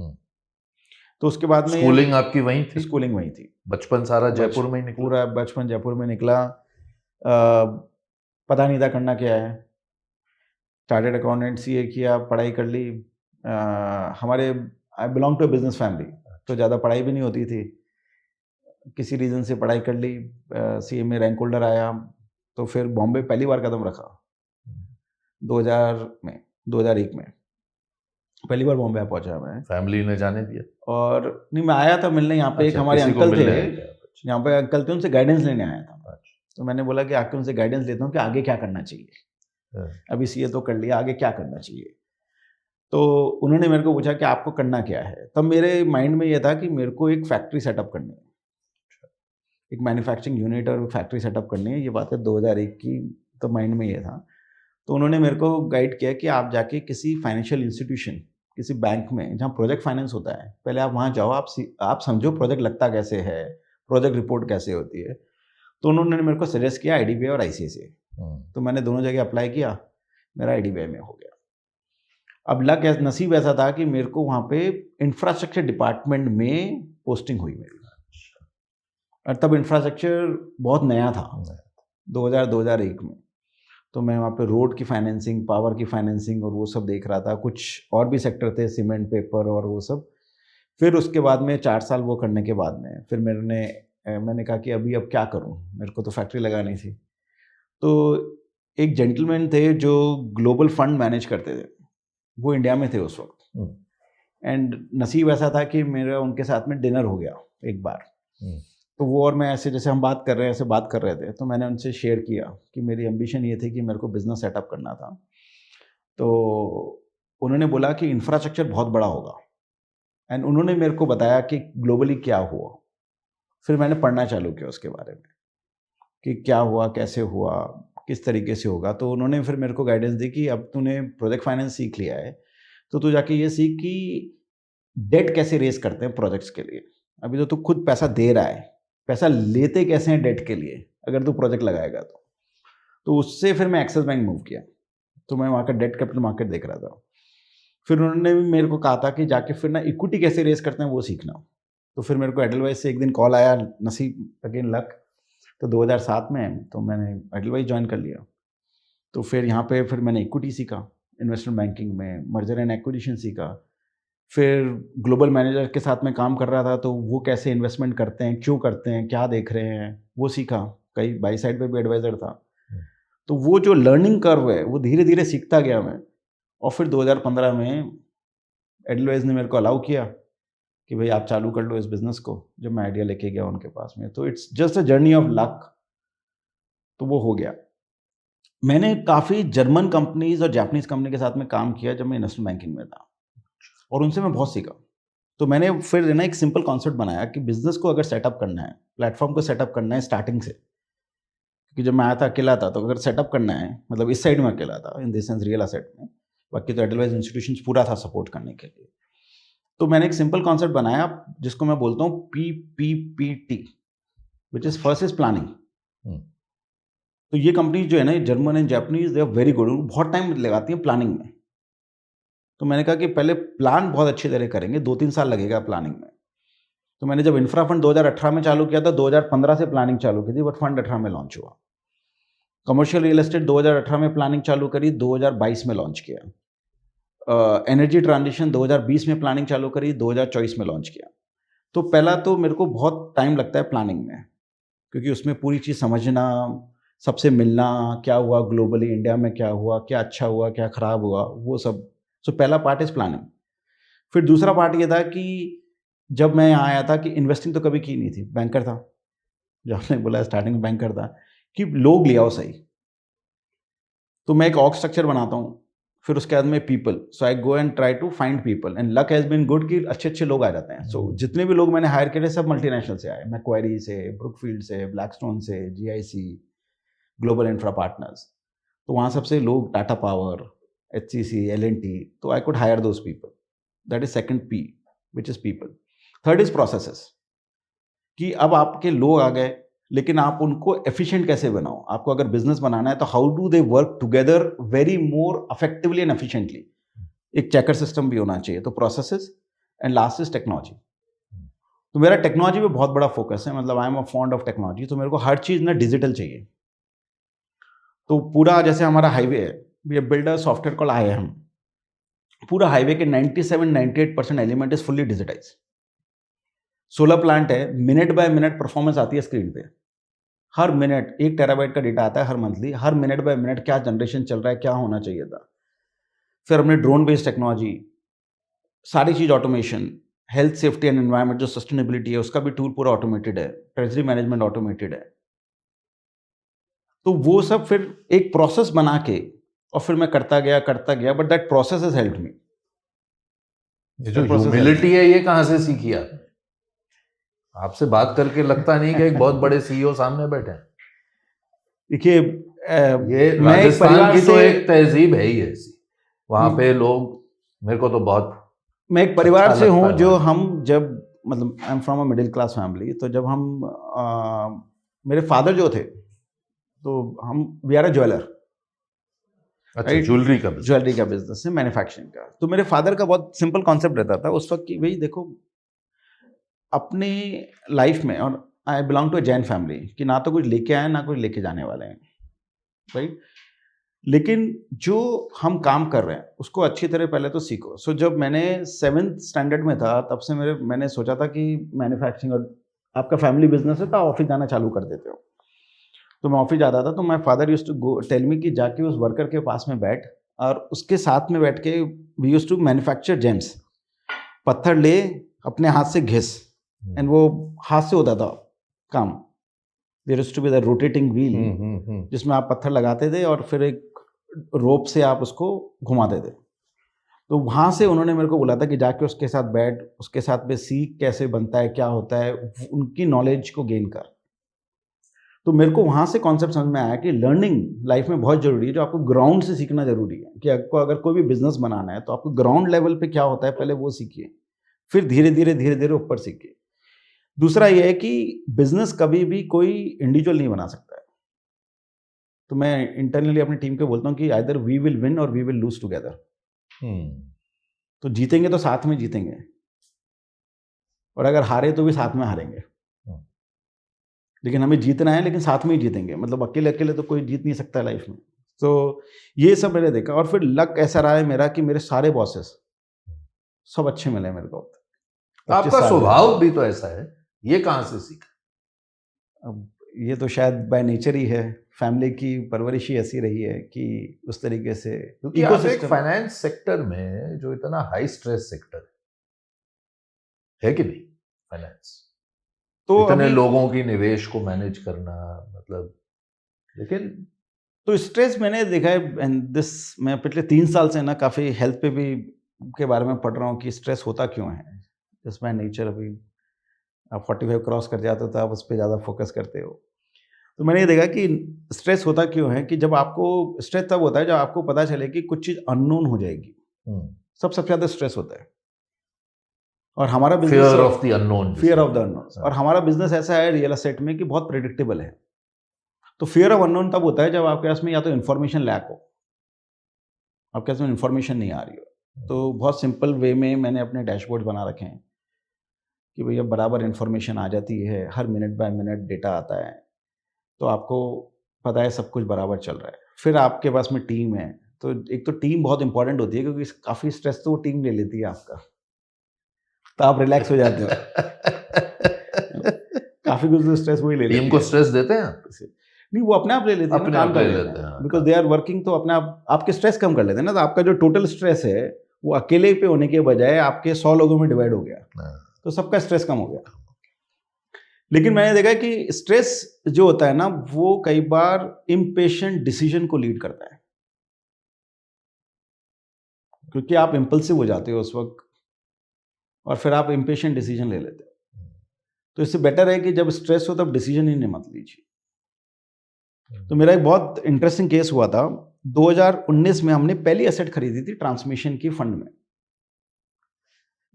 Speaker 1: तो उसके बाद में
Speaker 2: स्कूलिंग आपकी वहीं थी?
Speaker 1: स्कूलिंग वहीं थी,
Speaker 2: बचपन सारा जयपुर में ही निकला?
Speaker 1: पूरा बचपन जयपुर में निकला। पता नहीं था करना क्या है। चार्टर्ड अकाउंटेंट सीए किया, पढ़ाई कर ली। हमारे I belong to business family, तो ज़्यादा पढ़ाई भी नहीं होती थी। किसी रीज़न से पढ़ाई कर ली, सीए में रैंक होल्डर आया, तो फिर बॉम्बे पहली बार कदम रखा 2001 में पहली बार बॉम्बे पहुंचा मैं।
Speaker 2: फैमिली ने जाने दिया?
Speaker 1: और नहीं, मैं आया था मिलने यहाँ पे। एक हमारे
Speaker 2: किसी को
Speaker 1: अंकल थे
Speaker 2: मिलने आए क्या?
Speaker 1: यहाँ पे, अंकल थे, उनसे गाइडेंस लेने आया था। तो मैंने बोला कि आके उनसे गाइडेंस लेता हूँ कि आगे क्या करना चाहिए। अभी सीए तो कर लिया, आगे क्या करना चाहिए। तो उन्होंने मेरे को पूछा कि आपको करना क्या है। तब मेरे माइंड में ये था कि मेरे को एक फैक्ट्री सेटअप करनी है, एक मैन्युफैक्चरिंग यूनिट और फैक्ट्री सेटअप करनी है। ये बात है 2001 की, तो माइंड में ये था। तो उन्होंने मेरे को गाइड किया कि आप जाके किसी फाइनेंशियल इंस्टीट्यूशन, किसी बैंक में जहाँ प्रोजेक्ट फाइनेंस होता है, पहले आप वहाँ जाओ, आप समझो प्रोजेक्ट लगता कैसे है, प्रोजेक्ट रिपोर्ट कैसे होती है। तो उन्होंने मेरे को सजेस्ट किया IDBI और ICICI। तो मैंने दोनों जगह अप्लाई किया, मेरा IDBI में हो गया। अब नसीब ऐसा था कि मेरे को वहाँ पे इंफ्रास्ट्रक्चर डिपार्टमेंट में पोस्टिंग हुई मेरी। और तब इंफ्रास्ट्रक्चर बहुत नया था 2001 में। तो मैं वहाँ पे रोड की फाइनेंसिंग, पावर की फाइनेंसिंग और वो सब देख रहा था। कुछ और भी सेक्टर थे, सीमेंट, पेपर और वो सब। फिर उसके बाद में 4 साल वो करने के बाद में फिर मैंने कहा कि अभी अब क्या करूँ, मेरे को तो फैक्ट्री लगानी थी। तो एक जेंटलमैन थे जो ग्लोबल फंड मैनेज करते थे, वो इंडिया में थे उस वक्त। एंड नसीब ऐसा था कि मेरा उनके साथ में डिनर हो गया एक बार। तो वो और मैं ऐसे जैसे हम बात कर रहे हैं ऐसे बात कर रहे थे, तो मैंने उनसे शेयर किया कि मेरी एम्बिशन ये थी कि मेरे को बिजनेस सेटअप करना था। तो उन्होंने बोला कि इंफ्रास्ट्रक्चर बहुत बड़ा होगा, एंड उन्होंने मेरे को बताया कि ग्लोबली क्या हुआ। फिर मैंने पढ़ना चालू किया उसके बारे में कि क्या हुआ, कैसे हुआ, किस तरीके से होगा। तो उन्होंने फिर मेरे को गाइडेंस दी कि अब तूने प्रोजेक्ट फाइनेंस सीख लिया है, तो तू जाके ये सीख कि डेट कैसे रेज करते हैं प्रोजेक्ट्स के लिए। अभी तो तू खुद पैसा दे रहा है, पैसा लेते कैसे हैं डेट के लिए अगर तू प्रोजेक्ट लगाएगा तो उससे फिर मैं एक्सिस बैंक मूव किया। तो मैं वहाँ का डेट कैपिटल मार्केट देख रहा था। फिर उन्होंने भी मेरे को कहा था कि जाके फिर ना इक्विटी कैसे रेज करते हैं वो सीखना। तो फिर मेरे को एडलवाइस से एक दिन कॉल आया, नसीब अगेन लक। तो 2007 में तो मैंने एडलवाइस ज्वाइन कर लिया। तो फिर यहाँ पे फिर मैंने इक्विटी सीखा, इन्वेस्टमेंट बैंकिंग में मर्जर एंड एक्विजिशन सीखा। फिर ग्लोबल मैनेजर के साथ में काम कर रहा था, तो वो कैसे इन्वेस्टमेंट करते हैं, क्यों करते हैं, क्या देख रहे हैं, वो सीखा। कई बाई साइड पे भी एडवाइज़र था। तो वो जो लर्निंग कर्व है वो धीरे धीरे सीखता गया मैं। और फिर 2015 में एडलवाइस ने मेरे को अलाउ किया कि भाई आप चालू कर लो इस बिज़नेस को, जब मैं आइडिया लेके गया उनके पास में। तो it's just a journey of luck. तो वो हो गया। मैंने काफ़ी जर्मन कंपनीज और जापानीज़ कंपनी के साथ में काम किया जब मैं इन्वेस्टमेंट बैंकिंग में था, और उनसे मैं बहुत सीखा। तो मैंने फिर ना एक सिंपल कॉन्सेप्ट बनाया कि बिजनेस को अगर सेटअप करना है, प्लेटफॉर्म को सेटअप करना है स्टार्टिंग से, क्योंकि जब मैं आया था अकेला था, तो अगर सेटअप करना है, मतलब इस साइड में अकेला था in this sense real asset में, बाकी तो एडलवाइस इंस्टीट्यूशंस पूरा था सपोर्ट करने के लिए। तो मैंने एक सिंपल कॉन्सेप्ट बनाया जिसको मैं बोलता हूँ PPPT, which is first is planning. तो ये कंपनी जो है ना, German and Japanese, they are very good, बहुत टाइम लगाती हैं प्लानिंग में। तो मैंने कहा कि पहले प्लान बहुत अच्छी तरह करेंगे, 2-3 साल लगेगा प्लानिंग में। तो मैंने जब इंफ्रा फंड 2018 में चालू किया था, 2015 से प्लानिंग चालू की थी, बट फंड 18 में लॉन्च हुआ। कमर्शियल रियल एस्टेट 2018 में प्लानिंग चालू करी, 2022 में लॉन्च किया। एनर्जी ट्रांजिशन 2020 में प्लानिंग चालू करी, 2024 में लॉन्च किया। तो पहला तो मेरे को बहुत टाइम लगता है प्लानिंग में, क्योंकि उसमें पूरी चीज़ समझना, सबसे मिलना, क्या हुआ ग्लोबली, इंडिया में क्या हुआ, क्या अच्छा हुआ, क्या खराब हुआ, वो सब। सो पहला पार्ट इज प्लानिंग। फिर दूसरा पार्ट ये था कि जब मैं यहाँ आया था कि इन्वेस्टिंग तो कभी की नहीं थी, बैंकर था, जो आपने बोला स्टार्टिंग में बैंकर था, कि लोग ले आओ सही। तो मैं एक ऑर्ग स्ट्रक्चर बनाता हूँ, फिर उसके बाद में people, so I go and try to find people, and luck has been good कि अच्छे अच्छे लोग आ जाते हैं. सो जितने भी लोग मैंने हायर करे सब मल्टीनेशनल से आए. मैक्वारी से, ब्रुकफील्ड से, ब्लैकस्टोन से, GIC, ग्लोबल इंफ्रा पार्टनर्स. तो वहाँ सबसे लोग, टाटा पावर, HCC, L&T, तो I could hire those people. That is second P, which is people. Third is processes, कि अब आपके लोग आ गए, लेकिन आप उनको एफिशिएंट कैसे बनाओ. आपको अगर बिजनेस बनाना है तो how do they work together very more effectively and efficiently. एक चेकर सिस्टम भी होना चाहिए. तो processes, and last is technology. तो मेरा टेक्नोलॉजी पे बहुत बड़ा फोकस है. मतलब I am a fond of technology. तो मेरे को हर चीज़ ना डिजिटल चाहिए. तो पूरा जैसे हमारा हाईवे है, we have build a software called IAM. पूरा हाईवे के 97-98% element is fully digitize. Solar plant है, मिनट बाय मिनट परफॉर्मेंस आती है स्क्रीन पे. हर मिनट 1 टेराबाइट का डेटा आता है हर मंथली. हर मिनट बाय मिनट क्या जनरेशन चल रहा है, क्या होना चाहिए था. फिर हमने ड्रोन बेस्ड टेक्नोलॉजी, सारी चीज automation, health safety and environment जो सस्टेनेबिलिटी है उसका भी टूल पूरा ऑटोमेटेड है. ट्रेजरी मैनेजमेंट ऑटोमेटेड है. तो वो सब फिर एक प्रोसेस बना के और फिर मैं करता गया, but that process has helped me.
Speaker 2: ये जो ह्यूमिलिटी है ये कहाँ से सीखी आपने? आपसे बात करके लगता नहीं कि एक बहुत बड़े CEO सामने बैठे हैं.
Speaker 1: देखिए,
Speaker 2: ये राजस्थान की तो एक तहजीब है ही ऐसी. वहां पे लोग, मेरे को तो बहुत,
Speaker 1: मैं एक परिवार
Speaker 2: अच्छा
Speaker 1: से हूँ
Speaker 2: लगता
Speaker 1: जो
Speaker 2: है.
Speaker 1: हम जब, मतलब I am from a middle class family. तो जब हम मेरे फादर जो थे, तो हम वी आर अ ज्वेलर.
Speaker 2: अच्छा,
Speaker 1: Right?
Speaker 2: ज्वेलरी
Speaker 1: का बिजनेस है, मैन्युफैक्चरिंग का. तो मेरे फादर का बहुत सिंपल कॉन्सेप्ट रहता था उस वक्त कि भाई देखो, अपने लाइफ में, और I belong to a Jain family, कि ना तो कुछ लेके आए ना कुछ लेके जाने वाले हैं. राइट. लेकिन जो हम काम कर रहे हैं उसको अच्छी तरह पहले तो सीखो. सो जब मैंने 7th स्टैंडर्ड में था, तब से मैंने सोचा था कि मैन्युफैक्चरिंग, और आपका फैमिली बिजनेस है तो आप ऑफिस जाना चालू कर देते हो. तो मैं ऑफिस जाता था, तो my father used to go tell me कि जाके उस वर्कर के पास में बैठ, और उसके साथ में बैठ के we used to manufacture gems. पत्थर ले, अपने हाथ से घिस, एंड वो हाथ से होता था काम. There used to be the rotating wheel, जिसमें आप पत्थर लगाते थे और फिर एक रोप से आप उसको घुमाते थे. तो वहाँ से उन्होंने मेरे को बोला था कि जाके उसके साथ बैठ, उसके साथ में सीख कैसे बनता है, क्या होता है, उनकी नॉलेज को गेन कर. तो मेरे को वहाँ से कॉन्सेप्ट समझ में आया कि लर्निंग लाइफ में बहुत ज़रूरी है. जो आपको ग्राउंड से सीखना ज़रूरी है, कि आपको अगर कोई भी बिजनेस बनाना है तो आपको ग्राउंड लेवल पे क्या होता है पहले वो सीखिए, फिर धीरे धीरे ऊपर सीखिए. दूसरा ये है कि बिजनेस कभी भी कोई इंडिविजुअल नहीं बना सकता है. तो मैं इंटरनली अपनी टीम को बोलता हूँ कि आइदर वी विल विन और वी विल लूज टुगेदर. तो जीतेंगे तो साथ में जीतेंगे, और अगर हारे तो भी साथ में हारेंगे. लेकिन हमें जीतना है, लेकिन साथ में ही जीतेंगे. मतलब अकेले अकेले तो कोई जीत नहीं सकता लाइफ में. तो ये सब मैंने देखा. और फिर लक ऐसा रहा है मेरा कि मेरे सारे बॉसेस सब अच्छे मिले मेरे को.
Speaker 2: आपका स्वभाव भी तो ऐसा है, ये कहाँ से सीखा?
Speaker 1: अब ये तो शायद बाय नेचर ही है. फैमिली की परवरिश ही ऐसी रही है कि उस तरीके से.
Speaker 2: क्योंकि आप एक फाइनेंस सेक्टर में, जो इतना हाई स्ट्रेस सेक्टर है कि नहीं, फाइनेंस, तो इतने लोगों की निवेश को मैनेज करना, मतलब, लेकिन
Speaker 1: तो स्ट्रेस मैंने देखा है. एंड दिस, मैं पिछले 3 साल से ना काफ़ी हेल्थ पे भी के बारे में पढ़ रहा हूँ कि स्ट्रेस होता क्यों है. जस्ट बाय नेचर, अभी आप 45 क्रॉस कर जाते हो तो आप उस पर ज़्यादा फोकस करते हो. तो मैंने ये देखा कि स्ट्रेस होता क्यों है, कि जब आपको स्ट्रेस तब होता है जब आपको पता चले कि कुछ चीज़ अननोन हो जाएगी. सबसे ज़्यादा स्ट्रेस होता है. और हमारा business
Speaker 2: fear of the unknown,
Speaker 1: fear of the unknown. और हमारा बिजनेस ऐसा है रियल एस्टेट में कि बहुत प्रेडिक्टेबल है. तो फियर ऑफ अननोन तब होता है जब आपके पास में या तो इन्फॉर्मेशन लैक हो, आपके पास में इन्फॉर्मेशन नहीं आ रही हो. तो बहुत सिंपल वे में मैंने अपने डैशबोर्ड बना रखे हैं कि भैया बराबर इन्फॉर्मेशन आ जाती है, हर मिनट बाय मिनट डेटा आता है, तो आपको पता है सब कुछ बराबर चल रहा है. फिर आपके पास में टीम है, तो एक तो टीम बहुत इंपॉर्टेंट होती है, क्योंकि काफ़ी स्ट्रेस तो वो टीम ले लेती है आपका, तो आप रिलैक्स हो जाते हो. काफ़ी कुछ तो स्ट्रेस वही ले लेती है.
Speaker 2: टीम को स्ट्रेस देते हैं आप?
Speaker 1: नहीं, वो अपने आप ले लेते हैं,
Speaker 2: अपने आप ले लेते हैं,
Speaker 1: बिकॉज दे आर वर्किंग. तो अपने आप आपके स्ट्रेस कम कर लेते हैं ना. तो आपका जो टोटल स्ट्रेस है वो अकेले पे होने के बजाय आपके 100 लोगों में डिवाइड हो गया, तो सबका स्ट्रेस कम हो गया. लेकिन मैंने देखा कि स्ट्रेस जो होता है ना, वो कई बार इम्पेशेंट डिसीजन को लीड करता है. क्योंकि आप इम्पल्सिव हो जाते हो उस वक्त और फिर आप इम्पेशेंट डिसीजन ले लेते हो। तो इससे बेटर है कि जब स्ट्रेस हो तब डिसीजन ही नहीं मत लीजिए। तो मेरा एक बहुत इंटरेस्टिंग केस हुआ था 2019 में। हमने पहली एसेट खरीदी थी ट्रांसमिशन की फंड में।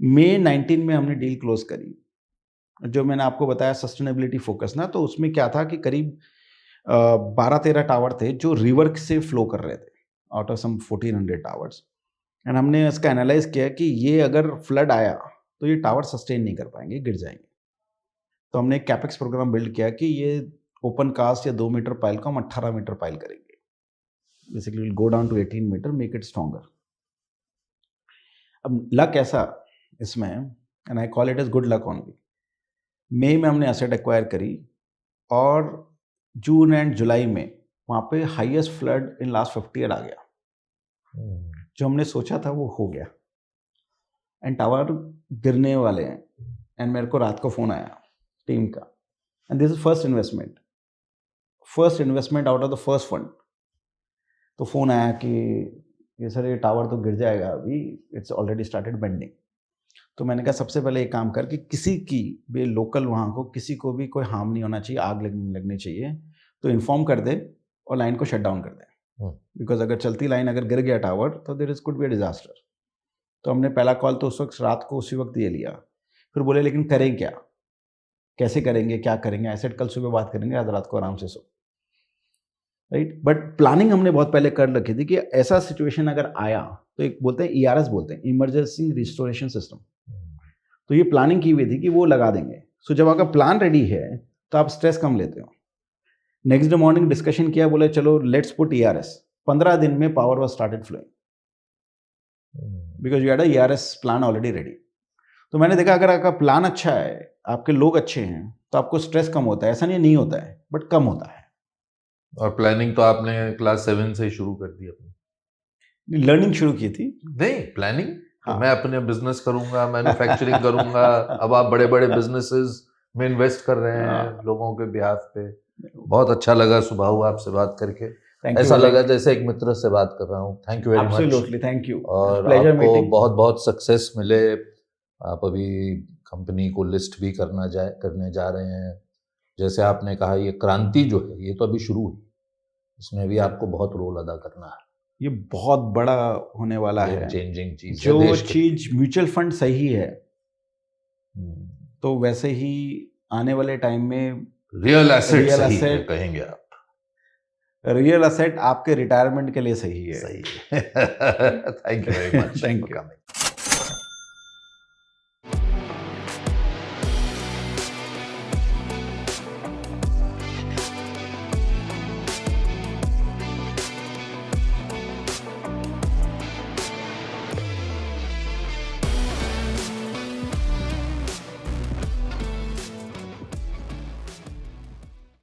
Speaker 1: मई 19 में हमने डील क्लोज करी। जो मैंने आपको बताया सस्टेनेबिलिटी फोकस ना, तो उसमें क्या था कि करीब 12-13 टावर थे जो रिवर से फ्लो कर रहे थे out of some 1400 towers. And हमने इसका एनालाइज किया कि ये अगर फ्लड आया तो ये टावर सस्टेन नहीं कर पाएंगे, गिर जाएंगे। तो हमने एक कैपेक्स प्रोग्राम बिल्ड किया कि ये ओपन कास्ट या 2 मीटर पाइल को हम 18 मीटर पाइल करेंगे। Basically go down to 18 metre, make it stronger. अब लक ऐसा इसमें, and I call it as good luck only, मई में हमने एसेट एक्वायर करी और जून एंड जुलाई में वहाँ पे highest flood in last 50 year आ गया। जो हमने सोचा था वो हो गया एंड टावर गिरने वाले हैं। एंड मेरे को रात को फ़ोन आया टीम का, and this is first investment out of the first fund. तो फ़ोन आया कि ये सर ये टावर तो गिर जाएगा अभी, इट्स ऑलरेडी स्टार्टेड बेंडिंग। तो मैंने कहा सबसे पहले एक काम कर कि किसी की भी लोकल वहाँ को किसी को भी कोई हार्म नहीं होना चाहिए, आग लगनी चाहिए, तो इन्फॉर्म कर दे और लाइन को शट डाउन कर दे। बिकॉज अगर चलती लाइन अगर गिर गया टावर तो there is could be a disaster. तो हमने पहला कॉल तो उस वक्त रात को उसी वक्त ये लिया। फिर बोले लेकिन करें क्या, कैसे करेंगे, क्या करेंगे, एसेट कल सुबह बात करेंगे, आज रात को आराम से सो। राइट, बट प्लानिंग हमने बहुत पहले कर रखी थी कि ऐसा सिचुएशन अगर आया तो एक बोलते हैं ERS बोलते हैं, इमरजेंसी रिस्टोरेशन सिस्टम। तो ये प्लानिंग की हुई थी कि वो लगा देंगे। सो जब आपका प्लान रेडी है तो आप स्ट्रेस कम लेते हो। नेक्स्ट डे मॉर्निंग डिस्कशन किया, बोले चलो लेट्स पुट ERS। 15 दिन में power was started flowing because you had a ERS plan already ready. तो मैंने देखा अगर आपका प्लान अच्छा है, आपके लोग अच्छे हैं, तो आपको स्ट्रेस कम होता है। ऐसा नहीं होता है, बट कम होता है।
Speaker 2: और प्लानिंग तो आपने क्लास 7 से ही शुरू कर दी अपनी?
Speaker 1: लर्निंग शुरू की थी।
Speaker 2: नहीं, प्लानिंग
Speaker 1: हाँ।
Speaker 2: मैं अपने बिजनेस करूंगा, मैन्युफैक्चरिंग करूंगा। अब आप बड़े बड़े बिजनेसेस में इन्वेस्ट कर रहे हैं लोगों के बिहाफ पे। बहुत अच्छा लगा सुभाष आपसे बात करके। ऐसा लगा जैसे एक मित्र से बात कर रहा हूँ। Thank you very much.
Speaker 1: Absolutely, thank you.
Speaker 2: और आपको बहुत बहुत सक्सेस मिले। आप अभी कंपनी को लिस्ट भी करने जा रहे हैं। जैसे आपने कहा ये क्रांति जो है ये तो अभी शुरू हुई, इसमें भी आपको बहुत रोल अदा करना है।
Speaker 1: ये बहुत बड़ा होने वाला है,
Speaker 2: चेंजिंग चीज।
Speaker 1: जो चीज म्यूचुअल फंड सही है तो वैसे ही आने वाले टाइम में
Speaker 2: रियल एसेट कहेंगे आप।
Speaker 1: रियल एसेट आपके रिटायरमेंट के लिए सही है।
Speaker 2: सही है। Thank you very much.
Speaker 1: Thank you.